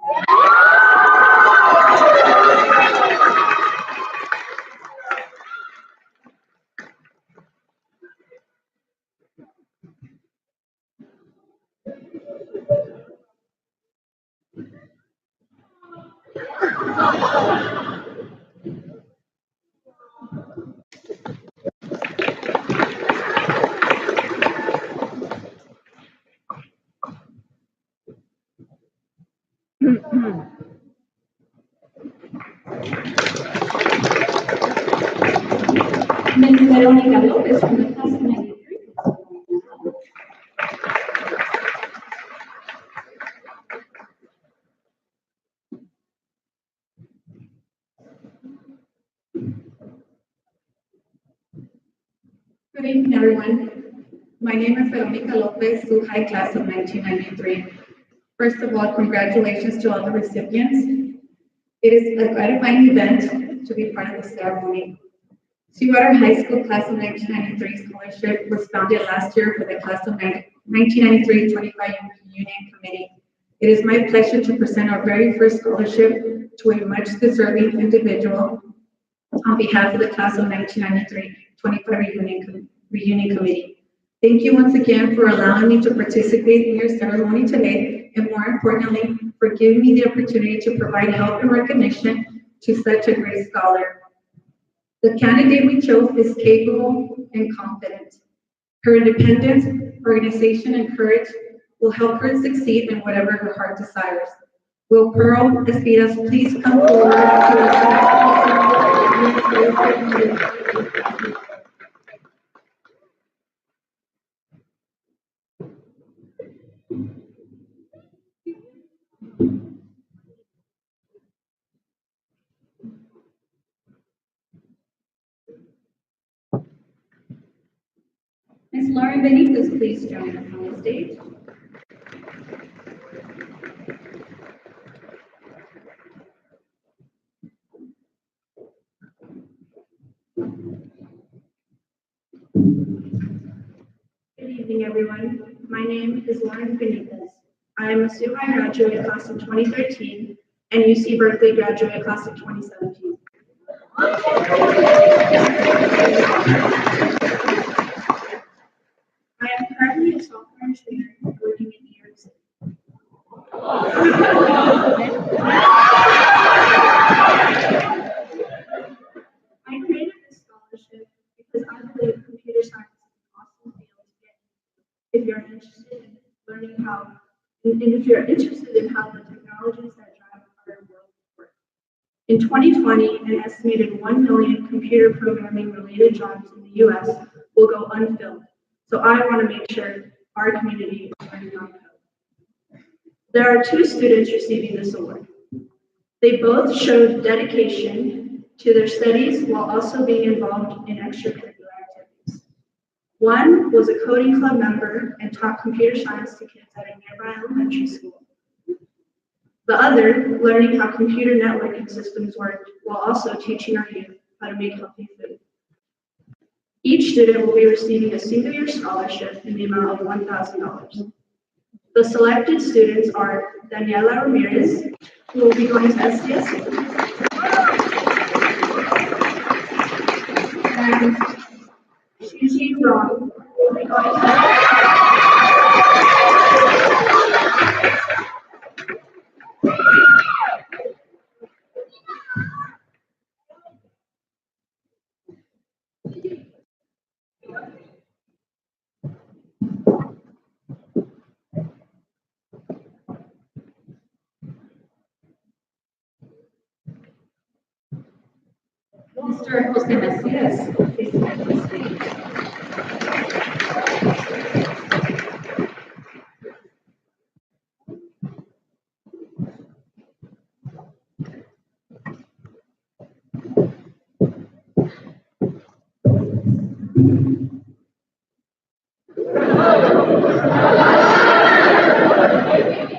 Ms. Veronica Lopez from the class of 93. Good evening, everyone. My name is Veronica Lopez, Suhai class of 1993. First of all, congratulations to all the recipients. It is a gratifying event to be part of the ceremony. Sweetwater High School Class of 1993 Scholarship was founded last year for the Class of 1993-25 Union Committee. It is my pleasure to present our very first scholarship to a much deserving individual on behalf of the Class of 1993-25 Reunion Committee. Thank you once again for allowing me to participate in your ceremony today, and more importantly, for giving me the opportunity to provide help and recognition to such a great scholar. The candidate we chose is capable and confident. Her independence, organization, and courage will help her succeed in whatever her heart desires. Will Pearl Espinas please come forward to Ms. Lauren Benitez, please join us on the stage. Good evening, everyone. My name is Lauren Benitez. I am a Sioux High graduate class of 2013 and UC Berkeley graduate class of 2017. I am currently a software engineer working in New York City. I created this scholarship because I believe computer science is an awesome field to get into if you're interested in learning how, and if you're interested in how the technologies that drive our world work. In 2020, an estimated 1 million computer programming related jobs in the US will go unfilled. So I want to make sure our community is learning how to code. There are 2 students receiving this award. They both showed dedication to their studies while also being involved in extracurricular activities. One was a coding club member and taught computer science to kids at a nearby elementary school. The other, learning how computer networking systems work while also teaching our youth how to make healthy food. Each student will be receiving a single-year scholarship in the amount of $1,000. The selected students are Daniela Ramirez, who will be going to SDSU, and Gigi Ron, who will be going to Mr. Jose Macias, please come to the stage.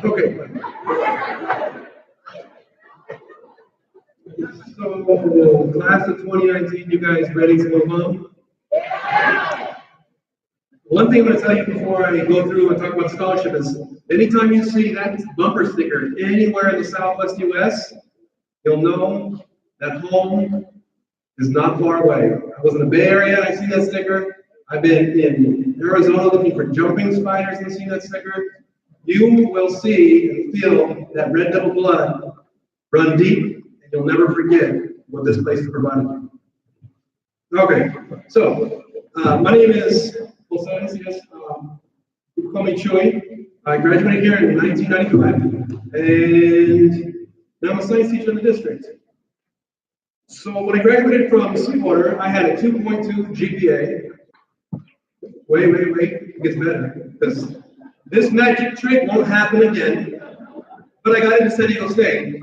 Okay. So, class of 2019, you guys ready to move on? One thing I'm going to tell you before I go through and talk about scholarship is, anytime you see that bumper sticker anywhere in the Southwest US, you'll know that home is not far away. I was in the Bay Area and I see that sticker. I've been in Arizona looking for jumping spiders and seen that sticker. You will see and feel that red devil blood run deep, and you'll never forget what this place has provided you. Okay, so my name is Jose Macias. You can call me Chuy. I graduated here in 1995, and now I'm a science teacher in the district. So when I graduated from Sweetwater, I had a 2.2 GPA. Wait, it gets better, because this magic trick won't happen again. But I got into San Diego State.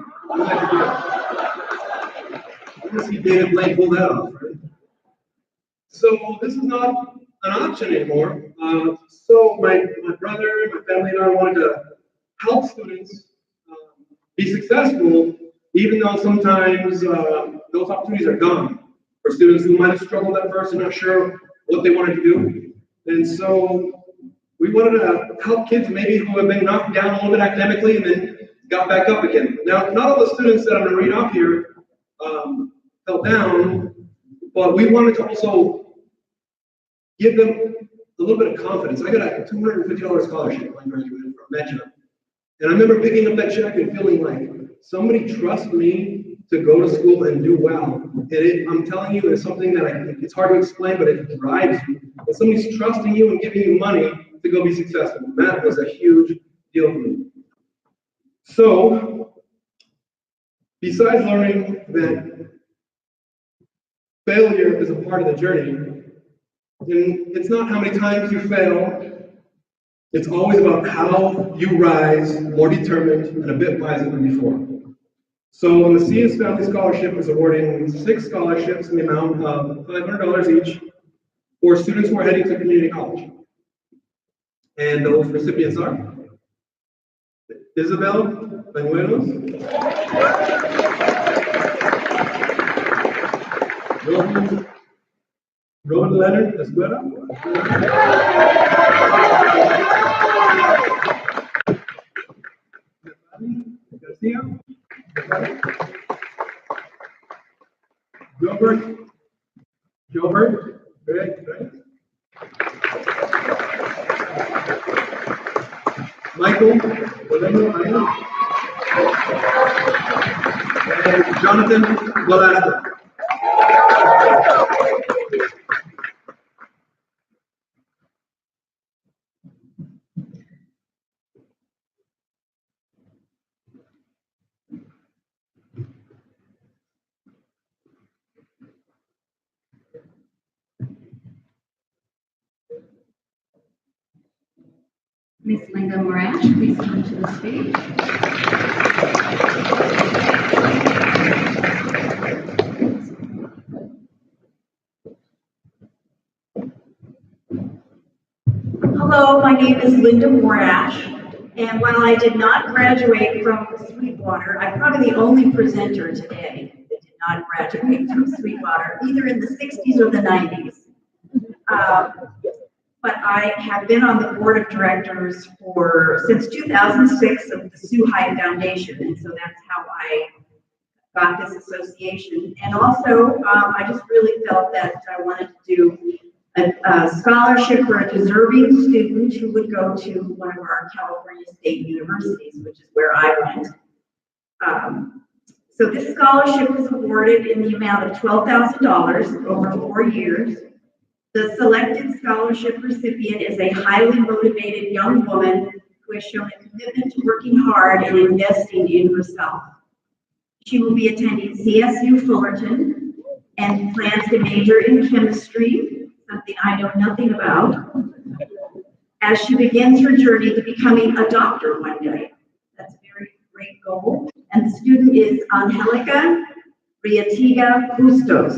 Let's see David Blaine pull that off, right? So this is not an option anymore. So my brother, my family, and I wanted to help students be successful, even though sometimes those opportunities are gone for students who might have struggled at first and not sure what they wanted to do. And so we wanted to help kids maybe who have been knocked down a little bit academically and then got back up again. Now, not all the students that I'm going to read off here fell down, but we wanted to also give them a little bit of confidence. I got a $250 scholarship when I graduated from Metro. And I remember picking up that check and feeling like somebody trusts me to go to school and do well. And I'm telling you, it's something that it's hard to explain, but it drives you. And somebody's trusting you and giving you money to go be successful. And that was a huge deal for me. So, besides learning that failure is a part of the journey, and it's not how many times you fail, it's always about how you rise more determined and a bit wiser than before. So the Macias Family Scholarship is awarding 6 scholarships in the amount of $500 each for students who are heading to community college. And those recipients are Isabel Banuelos, Rowan Leonard Escuela, Garcia, Gilbert, Michael, and Jonathan Velasquez. Miss Linda Morash, please come to the stage. Hello, my name is Linda Morash, and while I did not graduate from Sweetwater, I'm probably the only presenter today that did not graduate from Sweetwater, either in the 60s or the 90s. But I have been on the board of directors since 2006 of the Sue Hyde Foundation, and so that's how I got this association. And also, I just really felt that I wanted to do a scholarship for a deserving student who would go to one of our California state universities, which is where I went. So this scholarship was awarded in the amount of $12,000 over 4 years. The selected scholarship recipient is a highly motivated young woman who has shown a commitment to working hard and investing in herself. She will be attending CSU Fullerton and plans to major in chemistry, something I know nothing about, as she begins her journey to becoming a doctor one day. That's a very great goal. And the student is Angelica Riatiga Bustos.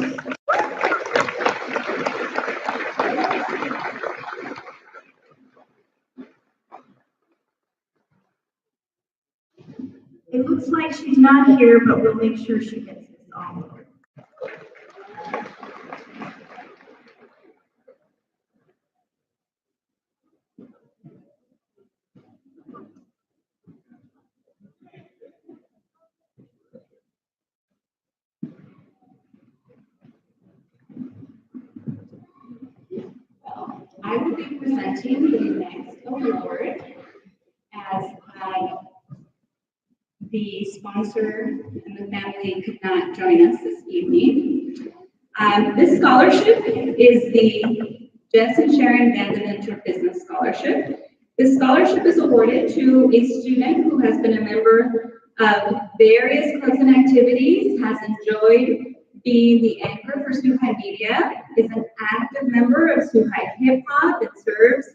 It looks like she's not here, but we'll make sure she gets this all over. I will be presenting the next award as the sponsor and the family could not join us this evening. This scholarship is the Jess and Sharon Vandeventer Business Scholarship. This scholarship is awarded to a student who has been a member of various clubs and activities, has enjoyed being the anchor for Sue Hyde Media, is an active member of Sue Hyde Hip Hop, and serves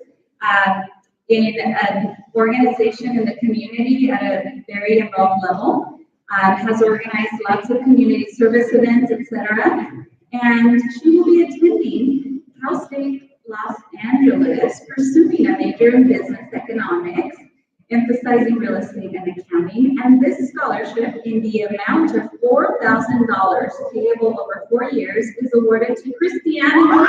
in an organization in the community at a very involved level, has organized lots of community service events, etc. And she will be attending Cal State Los Angeles, pursuing a major in business economics emphasizing real estate and accounting. And this scholarship, in the amount of $4,000 payable over 4 years, is awarded to Christiana.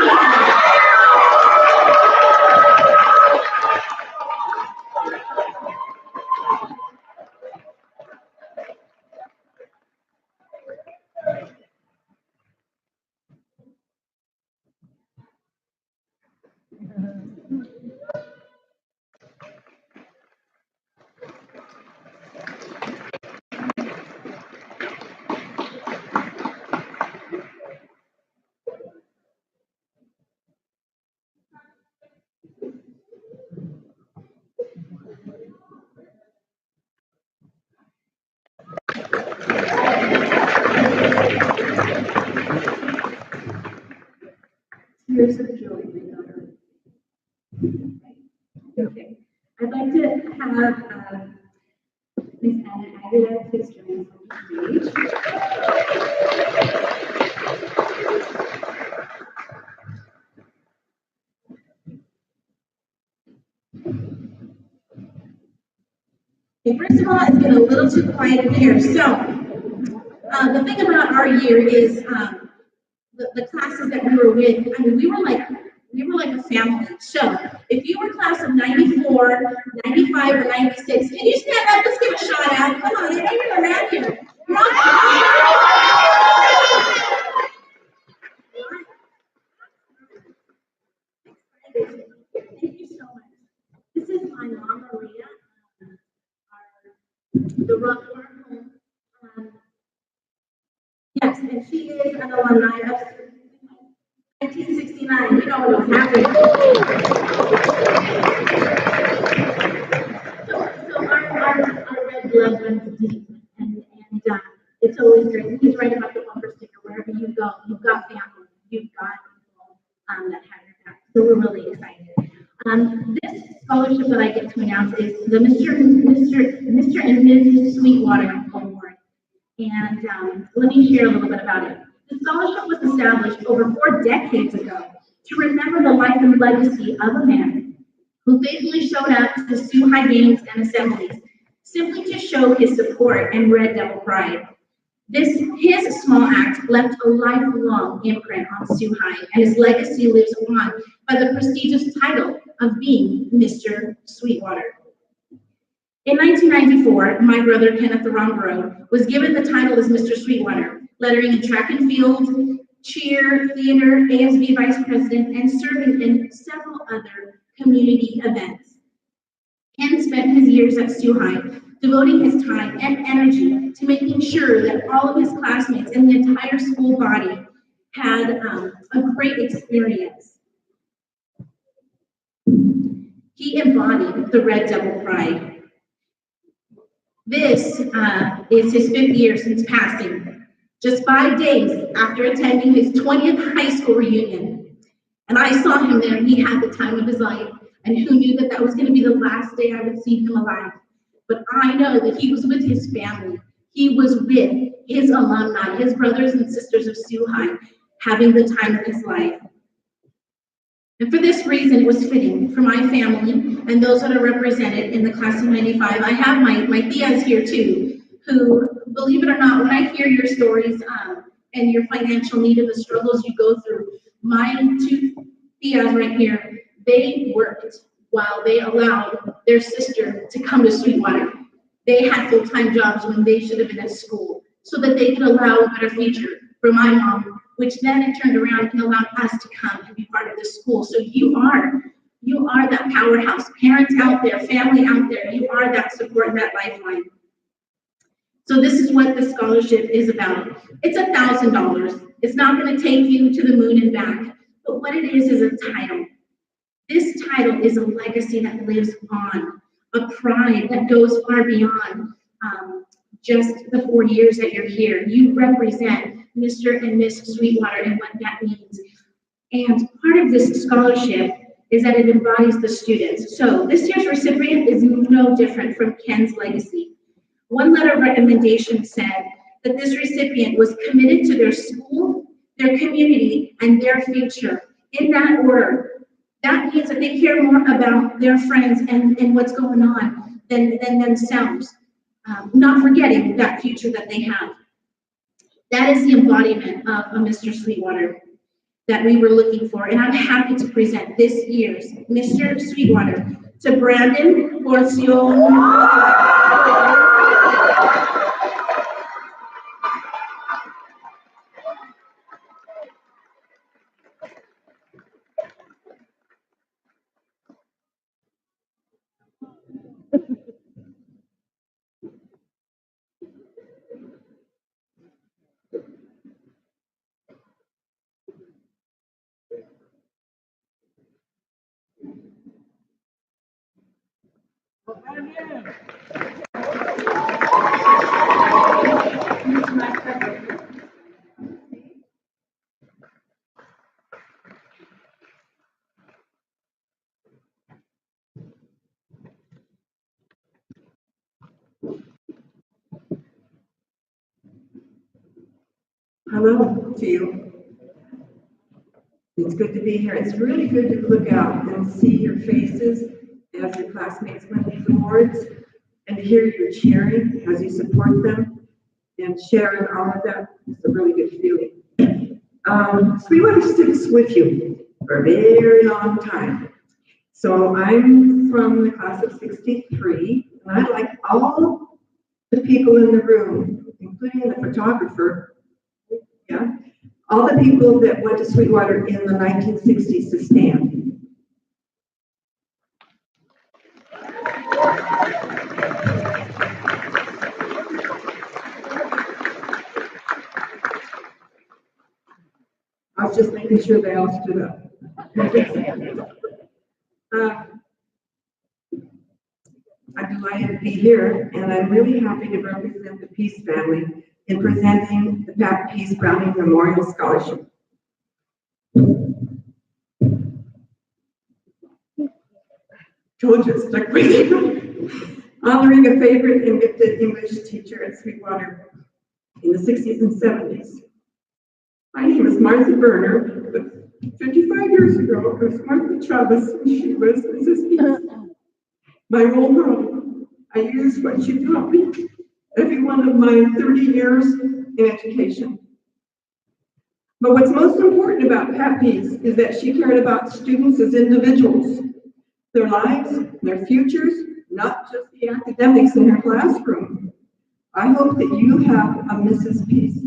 Tears of joy, my daughter. Okay, I'd like to have Miss Anna Aguilar please join us on the stage. Okay, first of all, it's been a little too quiet in here. So, the thing about our year is the classes that we were with. I mean, we were like a family. So, if you were class of 94, 95, or 96, can you stand up? Let's give a shout out. Come on, you're around here. You're all Thank you so much. This is my mom, Maria. The rock of our home. Yes, and she is an alumni of 1969. You know what was happening. So our red blood runs deep, and it's always great. He's right about the bumper sticker. Wherever you go, you've got family, you've got people that have your back. So we're really excited. This scholarship that I get to announce is the Mr. and Ms. Sweetwater Award. And let me share a little bit about it. The scholarship was established over 4 decades ago to remember the life and legacy of a man who faithfully showed up to the Sioux High games and assemblies, simply to show his support and Red Devil pride. His small act left a lifelong imprint on Sioux High, and his legacy lives on by the prestigious title of being Mr. Sweetwater. In 1994, my brother Kenneth Aramburo was given the title as Mr. Sweetwater, lettering in track and field, cheer, theater, ASB vice president, and serving in several other community events. Ken spent his years at Sioux High devoting his time and energy to making sure that all of his classmates and the entire school body had a great experience. He embodied the Red Devil pride. This is his 5th year since passing, just 5 days after attending his 20th high school reunion. And I saw him there, and he had the time of his life, and who knew that that was going to be the last day I would see him alive. But I know that he was with his family. He was with his alumni, his brothers and sisters of Sioux High, having the time of his life. And for this reason, it was fitting for my family and those that are represented in the class of 95. I have my tias here too, who, believe it or not, when I hear your stories and your financial need and the struggles you go through, my 2 tias right here, they worked while they allowed their sister to come to Sweetwater. They had full-time jobs when they should have been at school, so that they could allow a better future for my mom, which then it turned around and allowed us to come and be part of this school. So you are that powerhouse. Parents out there, family out there, you are that support and that lifeline. So this is what the scholarship is about. It's $1,000. It's not going to take you to the moon and back, but what it is a title. This title is a legacy that lives on, a pride that goes far beyond just the 4 years that you're here. You represent Mr. and Miss Sweetwater and what that means. And part of this scholarship is that it embodies the students. So this year's recipient is no different from Ken's legacy. One letter of recommendation said that this recipient was committed to their school, their community, and their future in that order. That means that they care more about their friends and what's going on than themselves, not forgetting that future that they have. That is the embodiment of a Mr. Sweetwater that we were looking for, and I'm happy to present this year's Mr. Sweetwater to Brandon Porcio. Hello to you. It's good to be here. It's really good to look out and see your faces as your classmates win these awards and hear you cheering as you support them and sharing all of that. It's a really good feeling. Sweetwater sticks with you for a very long time. So I'm from the class of 63, and I'd like all the people in the room, including the photographer, yeah, all the people that went to Sweetwater in the 1960s to stand. I was just making sure they all stood up. I'm delighted to be here, and I'm really happy to represent the Peace family in presenting the Pat Peace Browning Memorial Scholarship. Told you it stuck with you. Honoring a favorite and gifted English teacher at Sweetwater in the 60s and 70s. My name is Martha Berner, but 55 years ago, I was Martha Travis, and she was Mrs. Peace. My role model. I used what she taught me every one of my 30 years in education. But what's most important about Pat Peace is that she cared about students as individuals, their lives, their futures, not just the academics in her classroom. I hope that you have a Mrs. Peace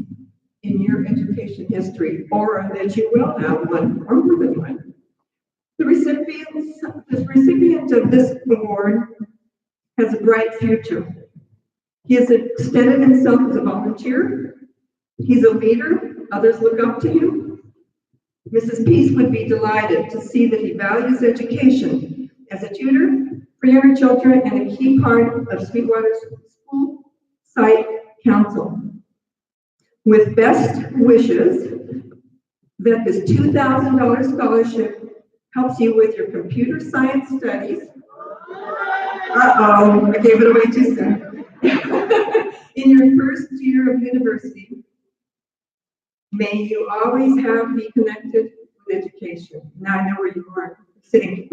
in your education history, or that you will have one, or more than one. The recipient of this award has a bright future. He has extended himself as a volunteer. He's a leader. Others look up to him. Mrs. Peace would be delighted to see that he values education as a tutor for younger children and a key part of Sweetwater's school site council. With best wishes that this $2,000 scholarship helps you with your computer science studies. Uh-oh, I gave it away too soon. In your first year of university, may you always be connected with education. Now I know where you are sitting.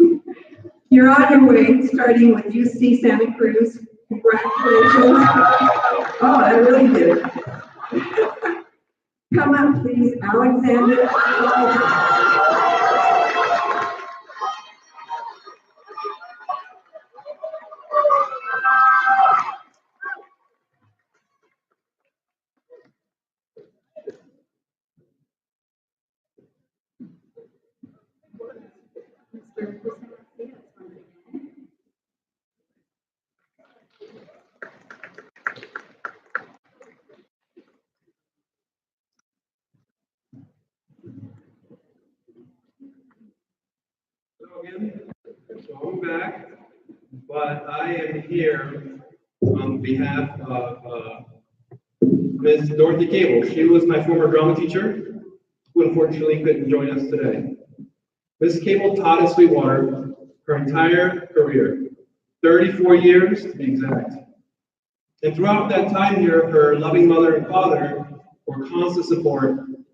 You're on your way, starting with UC Santa Cruz. Congratulations. Oh, I really did. Come up, please, Alexander. So again, welcome back, but I am here on behalf of Ms. Dorothy Cable. She was my former drama teacher, who unfortunately couldn't join us today. Ms. Cable taught at Sweetwater her entire career, 34 years to be exact. And throughout that time here, her loving mother and father were constant support. And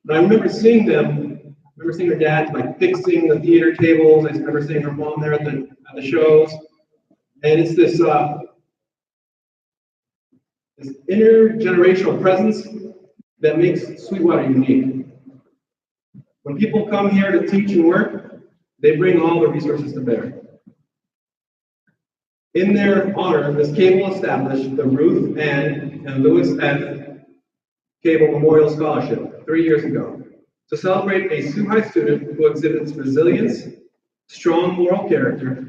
I remember seeing her dad like fixing the theater tables. I remember seeing her mom there at the shows. And it's this intergenerational presence that makes Sweetwater unique. When people come here to teach and work, they bring all the resources to bear. In their honor, Ms. Cable established the Ruth Ann and Louis F. Cable Memorial Scholarship 3 years ago to celebrate a Sioux High student who exhibits resilience, strong moral character,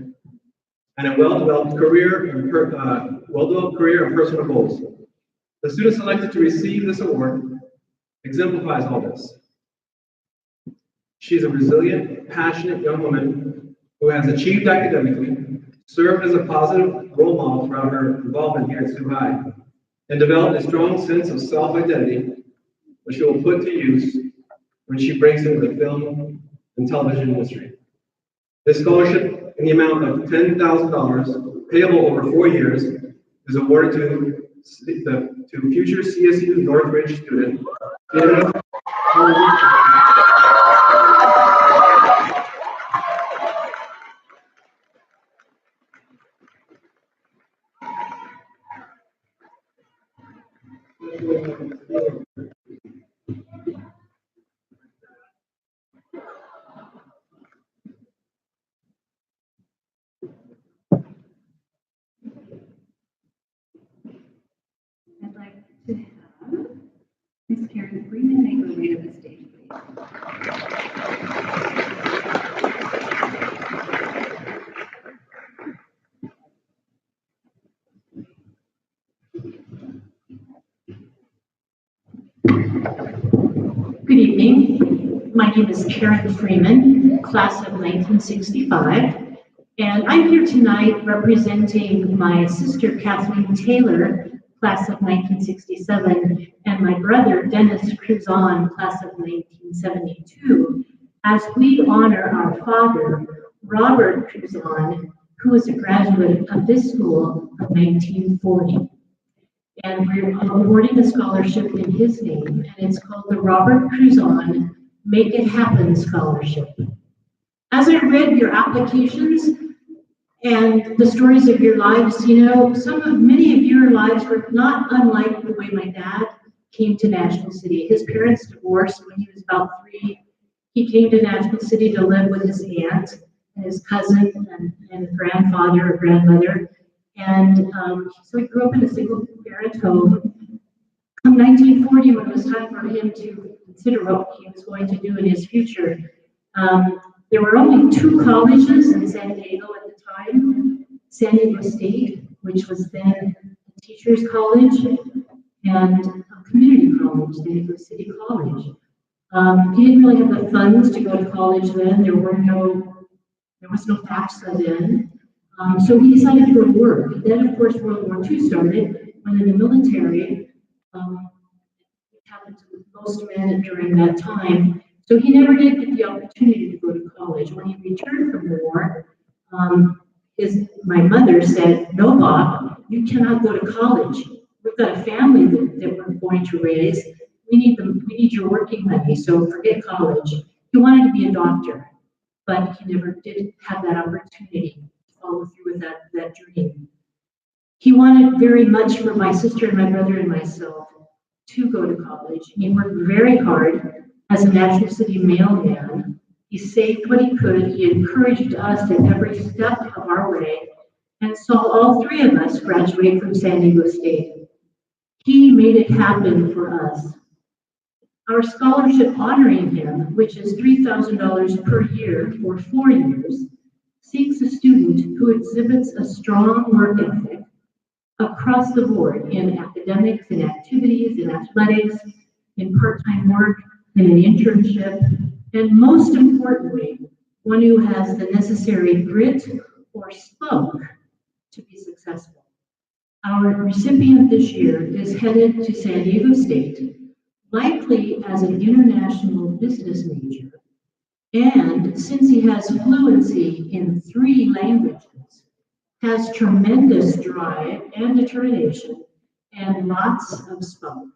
and a well-developed career and personal goals. The student selected to receive this award exemplifies all this. She is a resilient, passionate young woman who has achieved academically, served as a positive role model throughout her involvement here at Sioux High, and developed a strong sense of self-identity, which she will put to use when she breaks into the film and television industry. This scholarship, in the amount of $10,000, payable over 4 years, is awarded to future CSU Northridge student. I'd like to have Ms. Karen Freeman make her way to the stage, please. Good evening. My name is Karen Freeman, class of 1965, and I'm here tonight representing my sister Kathleen Taylor, class of 1967, and my brother Dennis Cruzon, class of 1972, as we honor our father, Robert Cruzon, who was a graduate of this school of 1940. And we're awarding a scholarship in his name, and it's called the Robert Cruzon Make It Happen Scholarship. As I read your applications and the stories of your lives, you know, many of your lives were not unlike the way my dad came to National City. His parents divorced when he was about 3. He came to National City to live with his aunt and his cousin and grandfather or grandmother. And so he grew up in a single-parent home. Come 1940, when it was time for him to consider what he was going to do in his future, there were only 2 colleges in San Diego at the time: San Diego State, which was then a teacher's college, and a community college, San Diego City College. He didn't really have the funds to go to college then. There was no FAFSA then. So he decided to go to work. Then, of course, World War II started. Went in the military. It happened to most men during that time. So he never did get the opportunity to go to college. When he returned from the war, my mother said, "No, Bob, you cannot go to college. We've got a family that we're going to raise. We need your working money, so forget college." He wanted to be a doctor, but he never did have that opportunity to follow through with that dream. He wanted very much for my sister and my brother and myself to go to college. He worked very hard as a National City mailman. He saved what he could. He encouraged us at every step of our way and saw all 3 of us graduate from San Diego State. He made it happen for us. Our scholarship honoring him, which is $3,000 per year for 4 years, seeks a student who exhibits a strong work ethic across the board in academics, in activities, in athletics, in part-time work, in an internship, and most importantly, one who has the necessary grit or spunk to be successful. Our recipient this year is headed to San Diego State, likely as an international business major, and since he has fluency in 3 languages, has tremendous drive and determination and lots of spunk,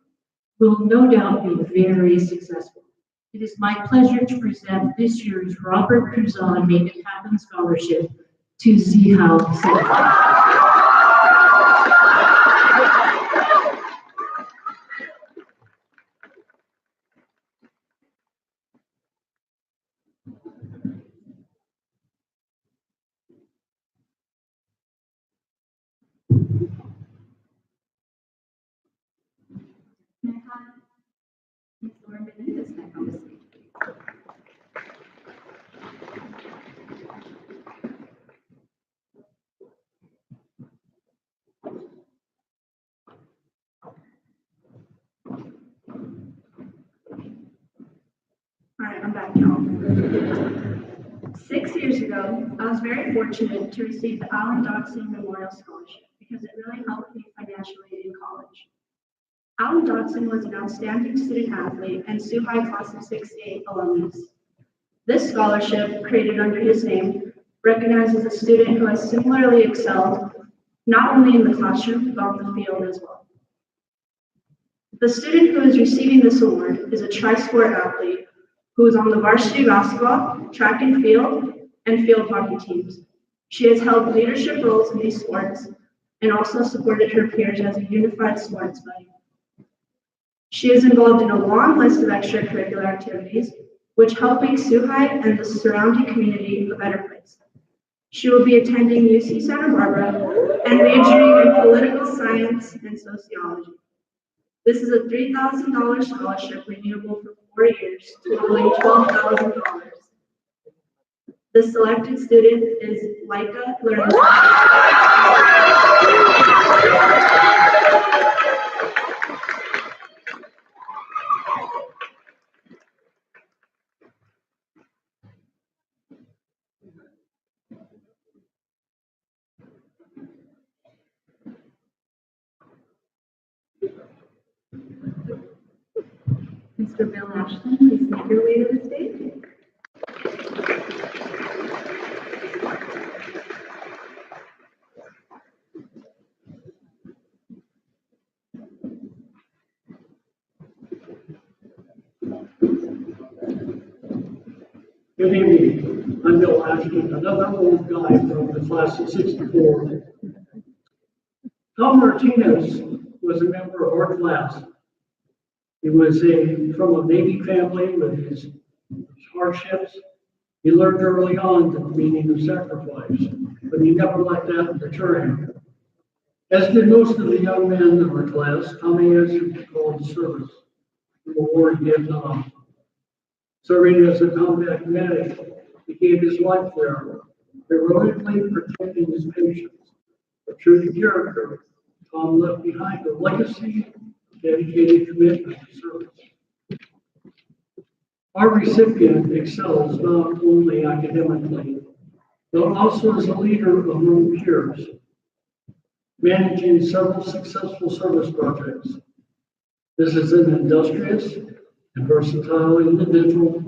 will no doubt be very successful. It is my pleasure to present this year's Robert Cruzon Make It Happen Scholarship to Zihao Sena. Can I have Ms. Laura Menendez back on the stage, please? All right, I'm back now. 6 years ago, I was very fortunate to receive the Alan Dodson Memorial Scholarship because it really helped me financially in college. Alan Dodson was an outstanding student athlete and Sioux High Class of '68 alumnus. This scholarship, created under his name, recognizes a student who has similarly excelled, not only in the classroom, but on the field as well. The student who is receiving this award is a tri-sport athlete who is on the varsity basketball, track and field hockey teams. She has held leadership roles in these sports and also supported her peers as a unified sports buddy. She is involved in a long list of extracurricular activities, which help make Sioux High and the surrounding community a better place. She will be attending UC Santa Barbara and majoring in political science and sociology. This is a $3,000 scholarship renewable for 4 years, totaling $12,000. The selected student is Leica Lerner. Mr. Bill Ashton, please make your way to the stage. Good evening. I'm Bill Ashton, another old guy from the class of '64. Tom Martinez was a member of our class. He was from a Navy family with his hardships. He learned early on the meaning of sacrifice, but he never let that deter him. As did most of the young men in our class, Tommy answered called to service in the war in Vietnam. Serving as a combat medic, he gave his life there, heroically protecting his patients. A true character, Tom left behind a legacy of dedicated commitment to service. Our recipient excels not only academically, but also as a leader among peers, managing several successful service projects. This is an industrious and versatile individual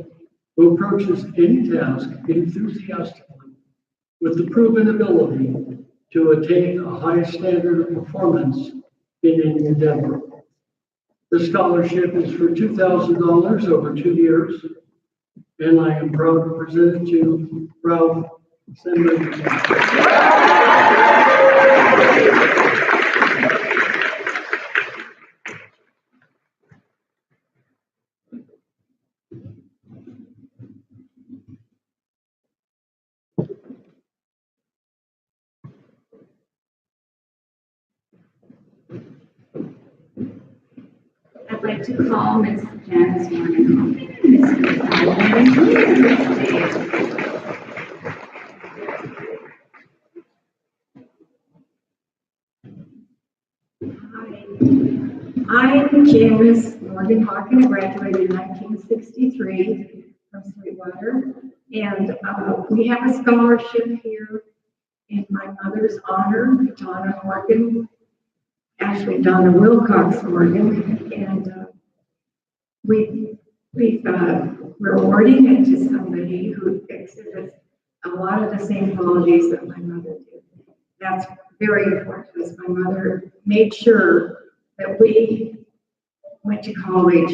who approaches any task enthusiastically with the proven ability to attain a high standard of performance in any endeavor. The scholarship is for $2,000 over 2 years, and I am proud to present it to Ralph Sandman. I'd like to call Ms. Janice Morgan. Ms. Morgan, please to the stage. I'm Janice Morgan Hawken. I graduated in 1963 from Sweetwater. And we have a scholarship here in my mother's honor, Donna Morgan, actually Donna Wilcox Morgan. And we're awarding it to somebody who exhibits a lot of the same qualities that my mother did. That's very important because my mother made sure that we went to college,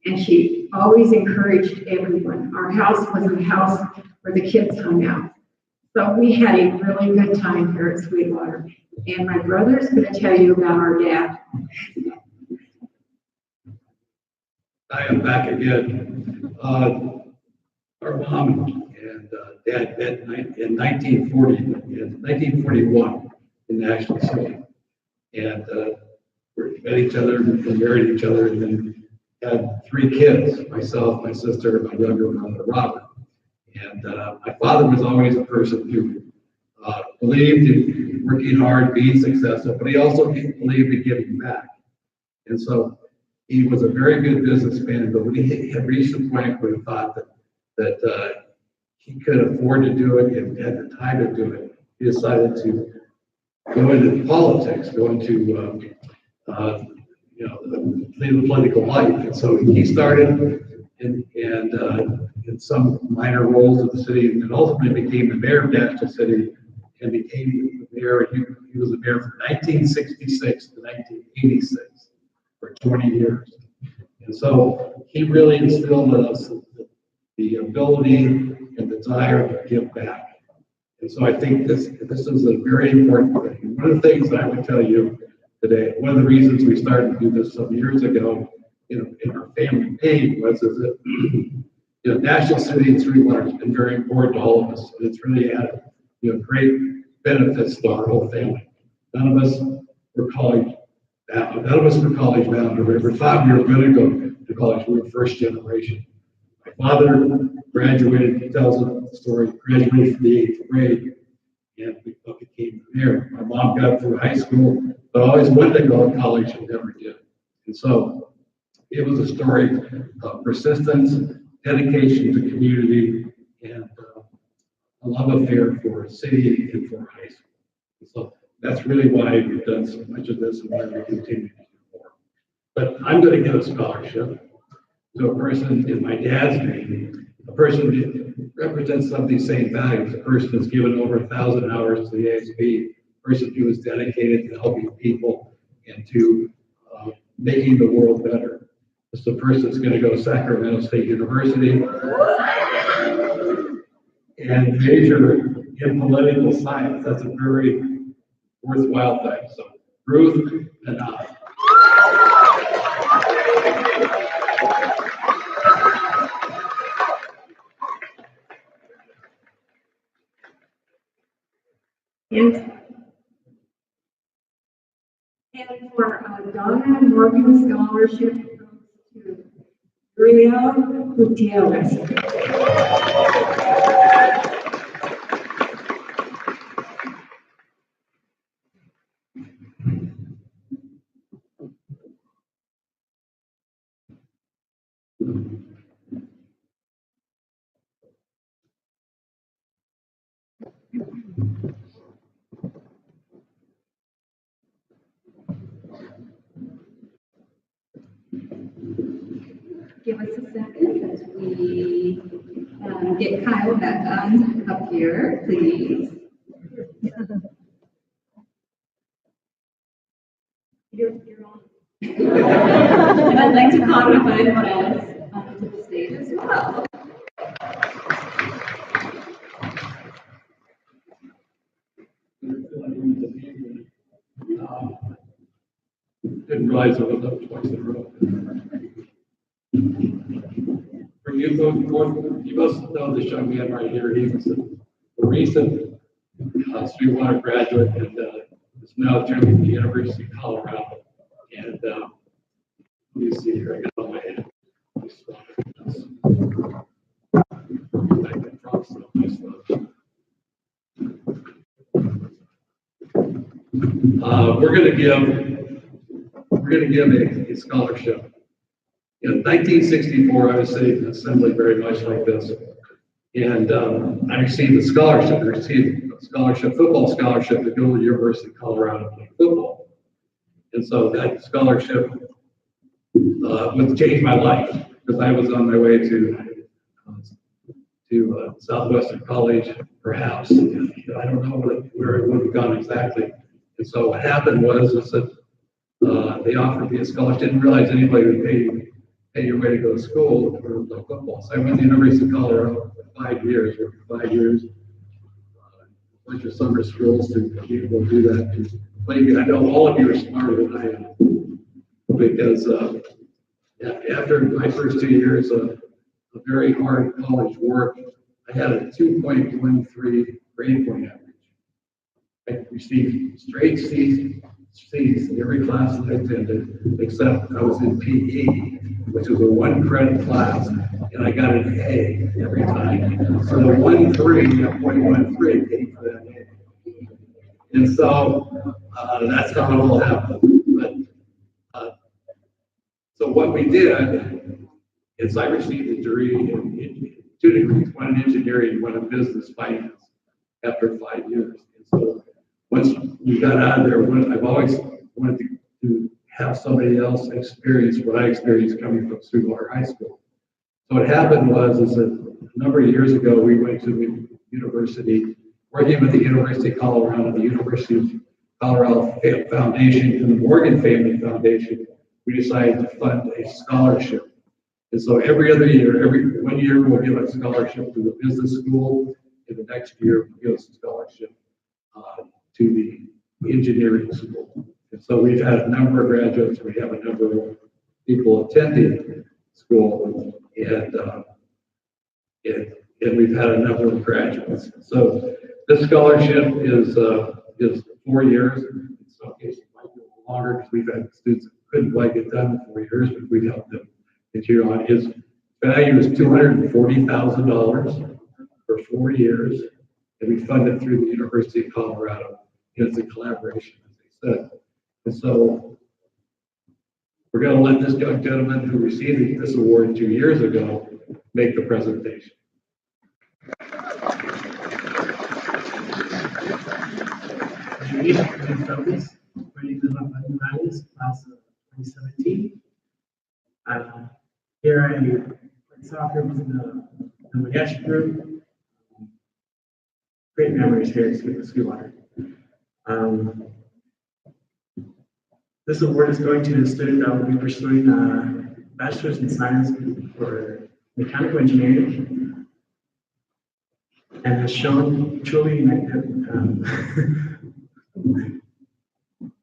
and she always encouraged everyone. Our house was a house where the kids hung out. So we had a really good time here at Sweetwater. And my brother's going to tell you about our dad. I am back again. Our mom and dad met in 1941 in Nashville City. And we met each other and married each other, and then had 3 kids, myself, my sister, and my younger brother, Robert. And my father was always a person who believed in working hard, being successful, but he also believed in giving back. And so he was a very good businessman, but when he had reached a point where he thought that he could afford to do it and had the time to do it, he decided to go into politics, go into the political life. And so he started in some minor roles of the city, and ultimately became the mayor of National City, and became the mayor. He was the mayor from 1966 to 1986 for 20 years. And so he really instilled in us the ability and desire to give back. And so I think this is a very important thing. One of the things that I would tell you today, one of the reasons we started to do this some years ago in our family name was that National City and Sweetwater has been very important to all of us. And it's really had great benefits to our whole family. None of us were college bound. None of us were college bound. We ever thought we were going to go to college. We were first generation. My father graduated, he tells the story, graduated from the 8th grade, and became the mayor. My mom got through high school, but always wanted to go to college and never did. And so it was a story of persistence, dedication to community, and a love affair for city and for high school. And so that's really why we've done so much of this and why we continue to do more. But I'm going to give a scholarship to a person in my dad's name, a person who represents some of these same values, a person who's given over 1,000 hours to the ASB, a person who is dedicated to helping people and to making the world better. This is a person that's going to go to Sacramento State University and major in political science. That's a very worthwhile thing. So, Ruth and I. And for Donna and Morgan Scholarship to Uriel Gutierrez. Give us a second as we get Kyle back on up here, please. You're on. And I'd like to call everybody else onto the stage as well. Didn't realize I was up twice in a row. For you folks, you must know this young man right here. He's a recent Sweetwater graduate and is now attending the University of Colorado. And let me see here, I got on my head. We're going to give a scholarship. In 1964, I was sitting in assembly very much like this, and I received a scholarship. I received a scholarship, football scholarship, to go to the University of Colorado to play football. And so that scholarship would change my life because I was on my way to Southwestern College, perhaps. I don't know where it would have gone exactly. And so what happened was that they offered me a scholarship. Didn't realize anybody would pay your way to go to school for football. So I went to the University of Colorado for 5 years. For 5 years, a bunch of summer schools to be able to do that. I know all of you are smarter than I am because after my first 2 years of very hard college work, I had a 2.13 grade point average. I received straight C's C's in every class that I attended, except I was in PE, which was a 1 credit class, and I got an A every time. So the 1.3, that 0.13 paid for that A. And so that's how it all happened. But so what we did is I received a degree in 2 degrees, one in engineering, one in business finance after 5 years. And so once we got out of there, I've always wanted to have somebody else experience what I experienced coming from Sweetwater High School. So what happened was that a number of years ago, we went to the university, working with the University of Colorado, the University of Colorado Foundation, and the Morgan Family Foundation. We decided to fund a scholarship. And so every other year, every 1 year, we'll give a scholarship to the business school, and the next year, we'll give us a scholarship to the engineering school. And so we've had a number of graduates, we have a number of people attending school, and we've had a number of graduates. So this scholarship is 4 years. In some cases, it might be a little longer because we've had students that couldn't quite get done in 4 years, but we've helped them continue on. His value is $240,000 for 4 years, and we fund it through the University of Colorado. And it's a collaboration, as they said. And so we're going to let this young gentleman who received this award 2 years ago make the presentation. Class of 2017. Here I played soccer with the Mariachi group. Great memories here at Sweetwater. This award is going to a student that will be pursuing a bachelor's in science for mechanical engineering, and has shown truly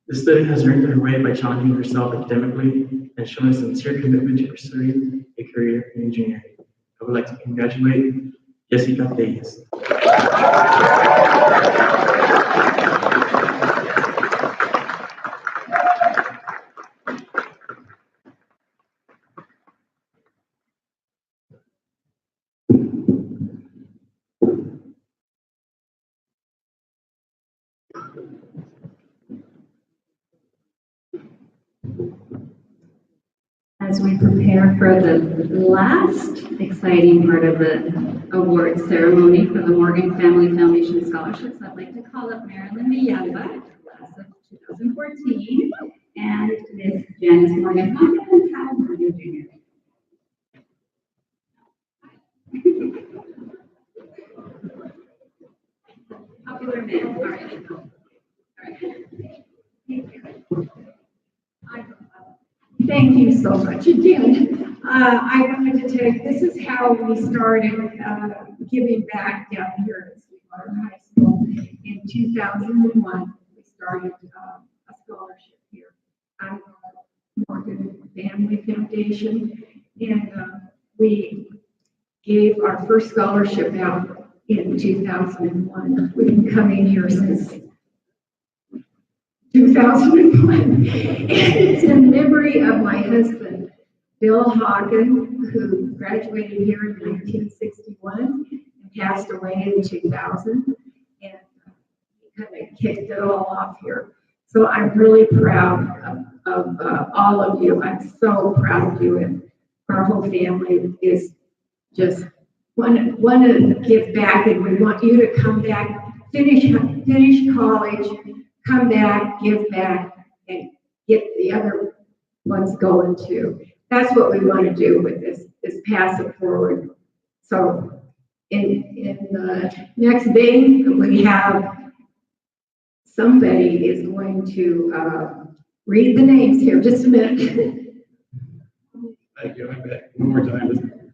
the student has earned her way by challenging herself academically and showing a sincere commitment to pursuing a career in engineering. I would like to congratulate Jessica Davis. As we prepare for the last exciting part of the award ceremony for the Morgan Family Foundation Scholarships, I'd like to call up Marilyn Villalba, class of 2014, and Ms. Janice Morgan Hawkins and Kyle Morgan Jr. Popular man, all right. All right. Thank you so much. Again, I wanted to take, this is how we started giving back down here at Sweetwater High School. In 2001, we started a scholarship here at Morgan Family Foundation. And we gave our first scholarship out in 2001. We've been coming here since 2001. And it's in memory of my husband, Bill Hagen, who graduated here in 1961 and passed away in 2000. And he kind of kicked it all off here. So I'm really proud of all of you. I'm so proud of you. And our whole family is just want to give back, and we want you to come back, finish college, come back, give back, and get the other ones going too. That's what we want to do with this pass it forward. So in the next day, we have somebody is going to read the names here. Just a minute. Thank you. I'm back one more time.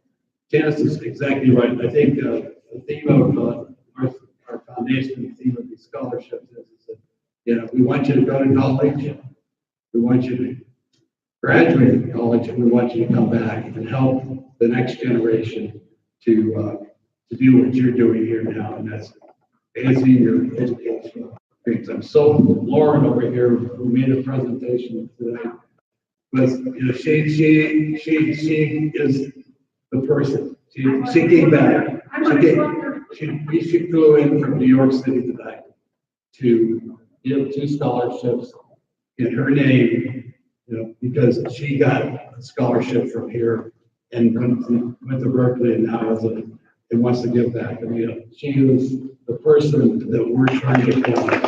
Janice is exactly right. I think the theme of our foundation, the theme of these scholarships is that, we want you to go to college, we want you to graduate from college, and we want you to come back and help the next generation to do what you're doing here now, and that's advancing your education great time. So Lauren over here, who made a presentation tonight, was, she is the person. She came back. She flew in from New York City tonight to give 2 scholarships in her name, because she got a scholarship from here and went to Berkeley and now and wants to give back. She is the person that we're trying to find.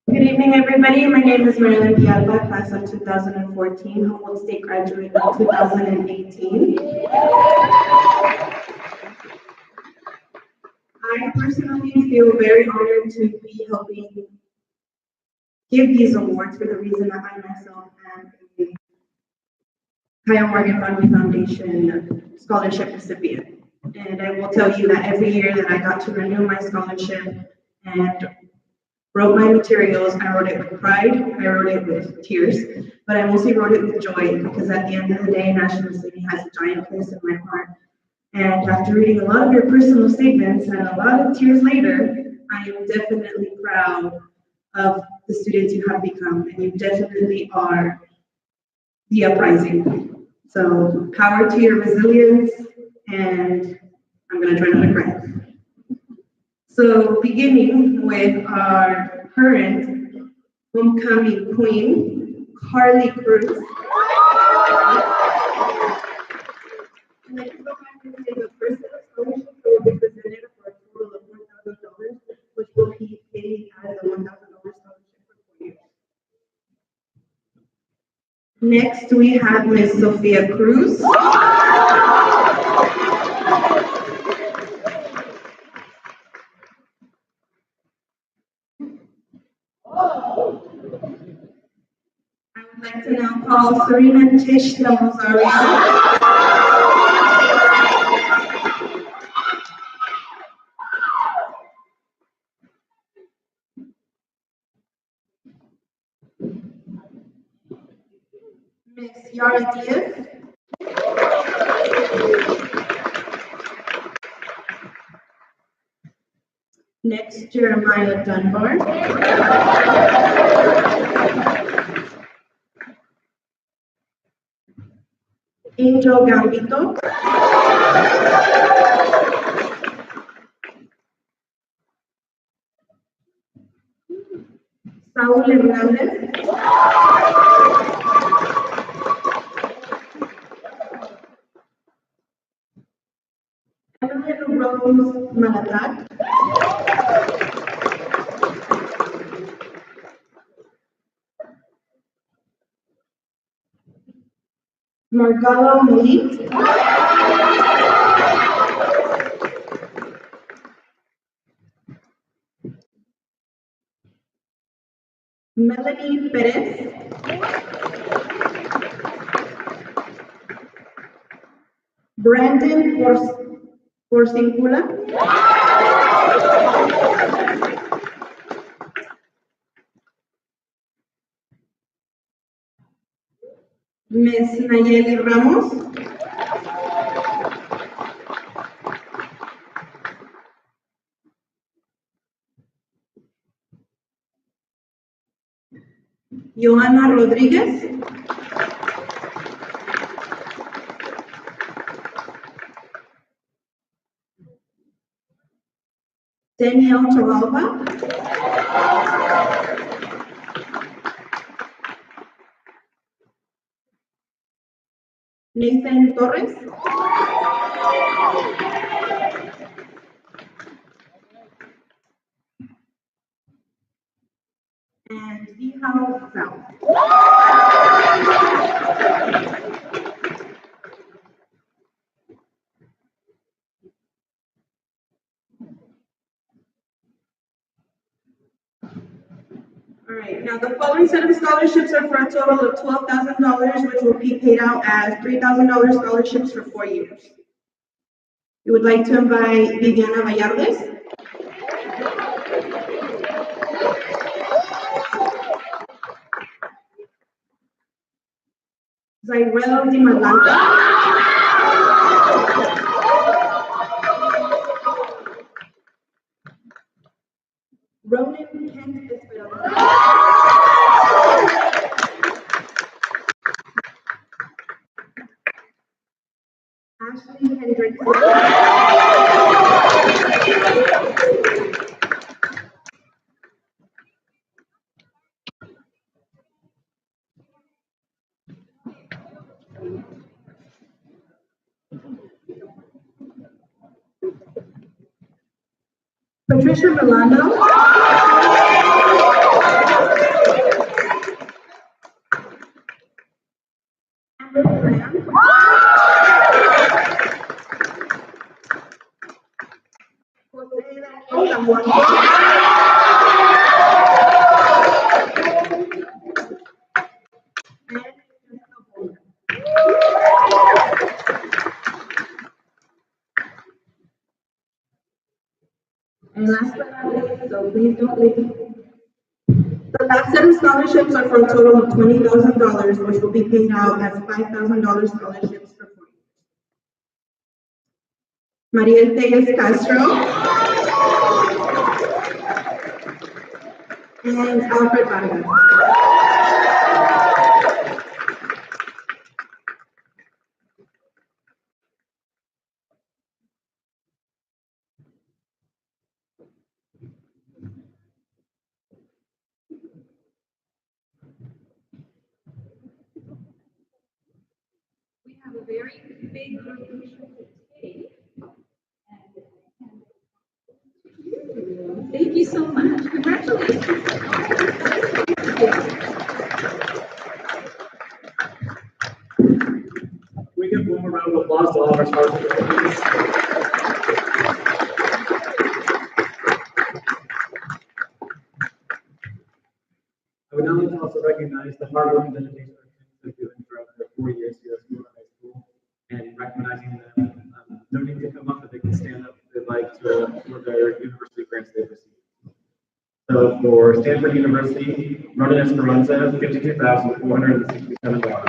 Good evening, everybody. My name is Marilyn Pialba, class of 2014, Humboldt State graduate of 2018. I personally feel very honored to be helping give these awards for the reason that I myself am a Kyle Morgan Family Foundation scholarship recipient. And I will tell you that every year that I got to renew my scholarship and wrote my materials, I wrote it with pride, I wrote it with tears, but I mostly wrote it with joy because at the end of the day, National City has a giant place in my heart. And after reading a lot of your personal statements and a lot of tears later, I am definitely proud of the students you have become, and you definitely are the uprising. So power to your resilience, and I'm gonna try not to cry. So beginning with our current homecoming queen, Carly Cruz. And I can go back and say the first set of scholarships will be presented for a total of $1,000, which will be paid as a $1,000 scholarship for 4 years. Next, we have Miss Sophia Cruz. I would like to now call Serena Tish Del Rosario. Miss Yara Diaz. Next, Jeremiah Dunbar. Angel Gambito. Saúl Hernández. Evelyn Rose Malatat. Margalo Malik. Melanie Perez. Brandon Porcincula. Miss Nayeli Ramos. Johanna Rodriguez. Danielle Toralba. Nathan Torres. And Vihao South. All right, now the following set of scholarships are for a total of $12,000, which will be paid out as $3,000 scholarships for 4 years. We would like to invite Viviana Vallardes. Zyrel Di Malanta. Ronan Kent Esperanza. Ashley Hendrickson. Patricia Milano. Amber Graham. Jose Daniel Zamboanga. And last but not least, so please don't leave. The last set of scholarships are for a total of $20,000, which will be paid out as $5,000 scholarships for 4 years. Mariel Tellez Castro. And Alfred Vargas. We have a very big graduation today. Thank you so much. Congratulations. We give one more round of applause to all of our sponsors. I would now like to also recognize the hard work and dedication our students have given throughout their 4 years here at Sweetwater High School, and recognizing them. No need to come up, but they can stand up if they'd like to for their university grants they've received. So for Stanford University, Ronan Esperanza, $52,467.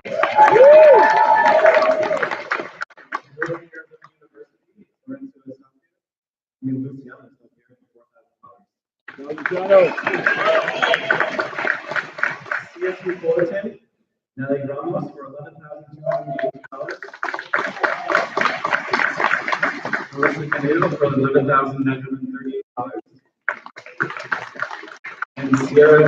CSU Fullerton, Nelly Ramos for $11,280. Melissa Canelo for $11,938. And Sierra,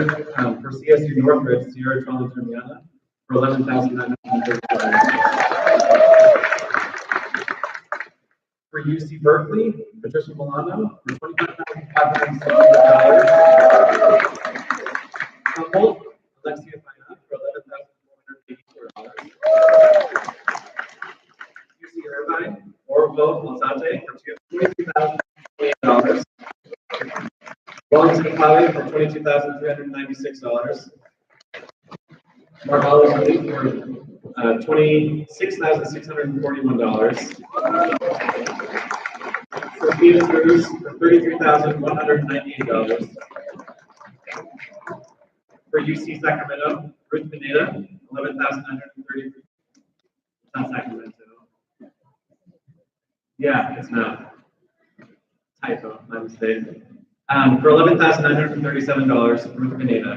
for CSU Northridge, Sierra Trolli-Termiana for $11,935. For UC Berkeley, Patricia Milano for $25,560. Humboldt, Alexia Fayad for $11,484. UC Irvine, Orville Alzate for $22,028. Wellington College for $22,396. Marcellus Lee for $26,641. Sophia Cruz for $33,198. For UC Sacramento, Ruth Pineda, $11,933. It's not Sacramento. Yeah, it's not. Typo, my mistake. For $11,937, Ruth Pineda.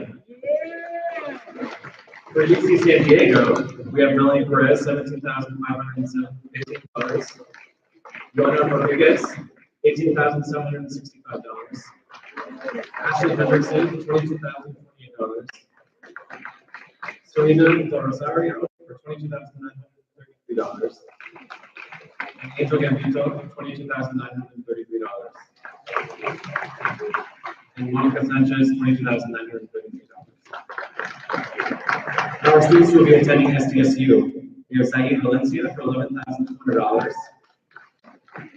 For UC San Diego, we have Melanie Perez, $17,515. Joanna Rodriguez, $18,765. Ashley Hendrickson, $22,028. Serena Del Rosario for $22,933. And Angel Gambito for $22,933. And Monica Sanchez, $22,933. Our students will be attending SDSU. We have Saeed Valencia for $11,200.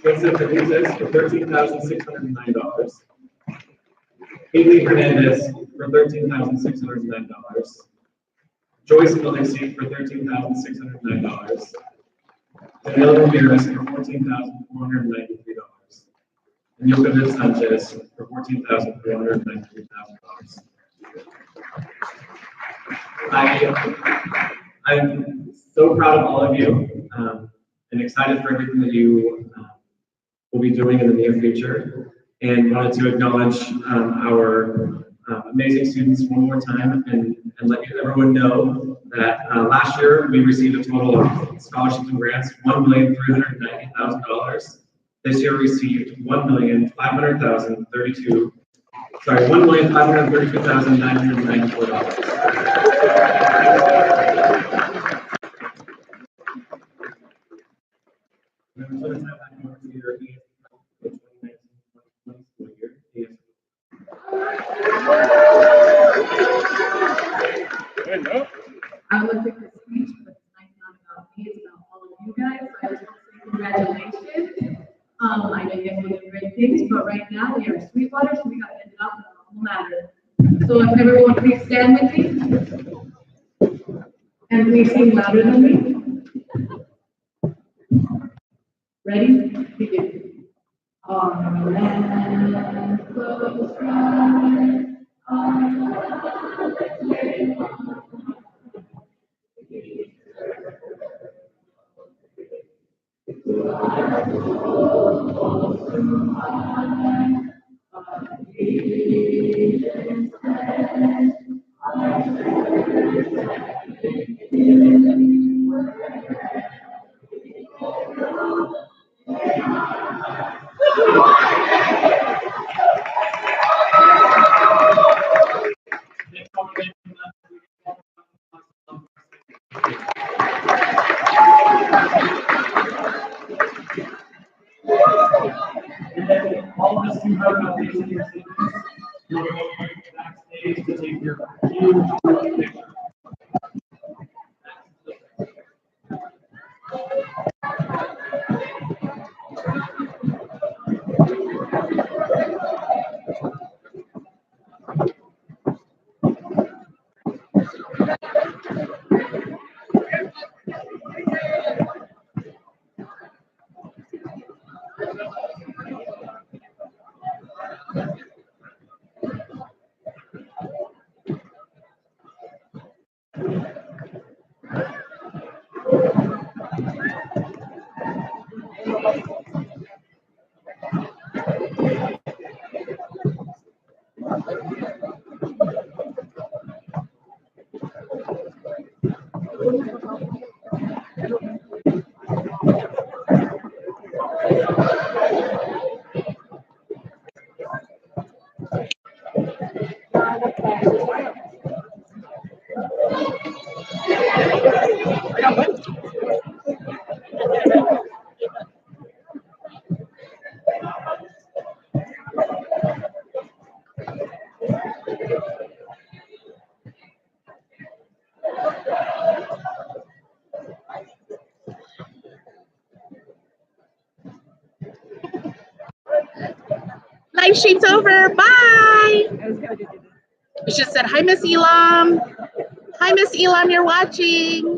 Joseph Benitez for $13,609. Haley Hernandez for $13,609. Joyce Felixi for $13,609. Daniela Ramirez for $14,493. And Yokovic Sanchez for $14,493,000. I'm so so proud of all of you, and excited for everything that you will be doing in the near future. And wanted to acknowledge our amazing students one more time and let everyone know that last year we received a total of scholarships and grants, $1,390,000. This year we received $1,532,994. I would like to take this speech, but tonight's not about me, it's about all of you guys. So I just want to say congratulations. I know you guys are doing great things, but right now we are Sweetwater, so we got to end it up in a normal matter. So if everyone please stand with me. And please sing louder than me. Ready? Begin. Our land flows dry, our flowers wave on. All of us who have our faces in your statements, you're going backstage to take your huge picture. Live stream's over. Bye. It just said, hi, Miss Elam. Hi, Miss Elam, you're watching.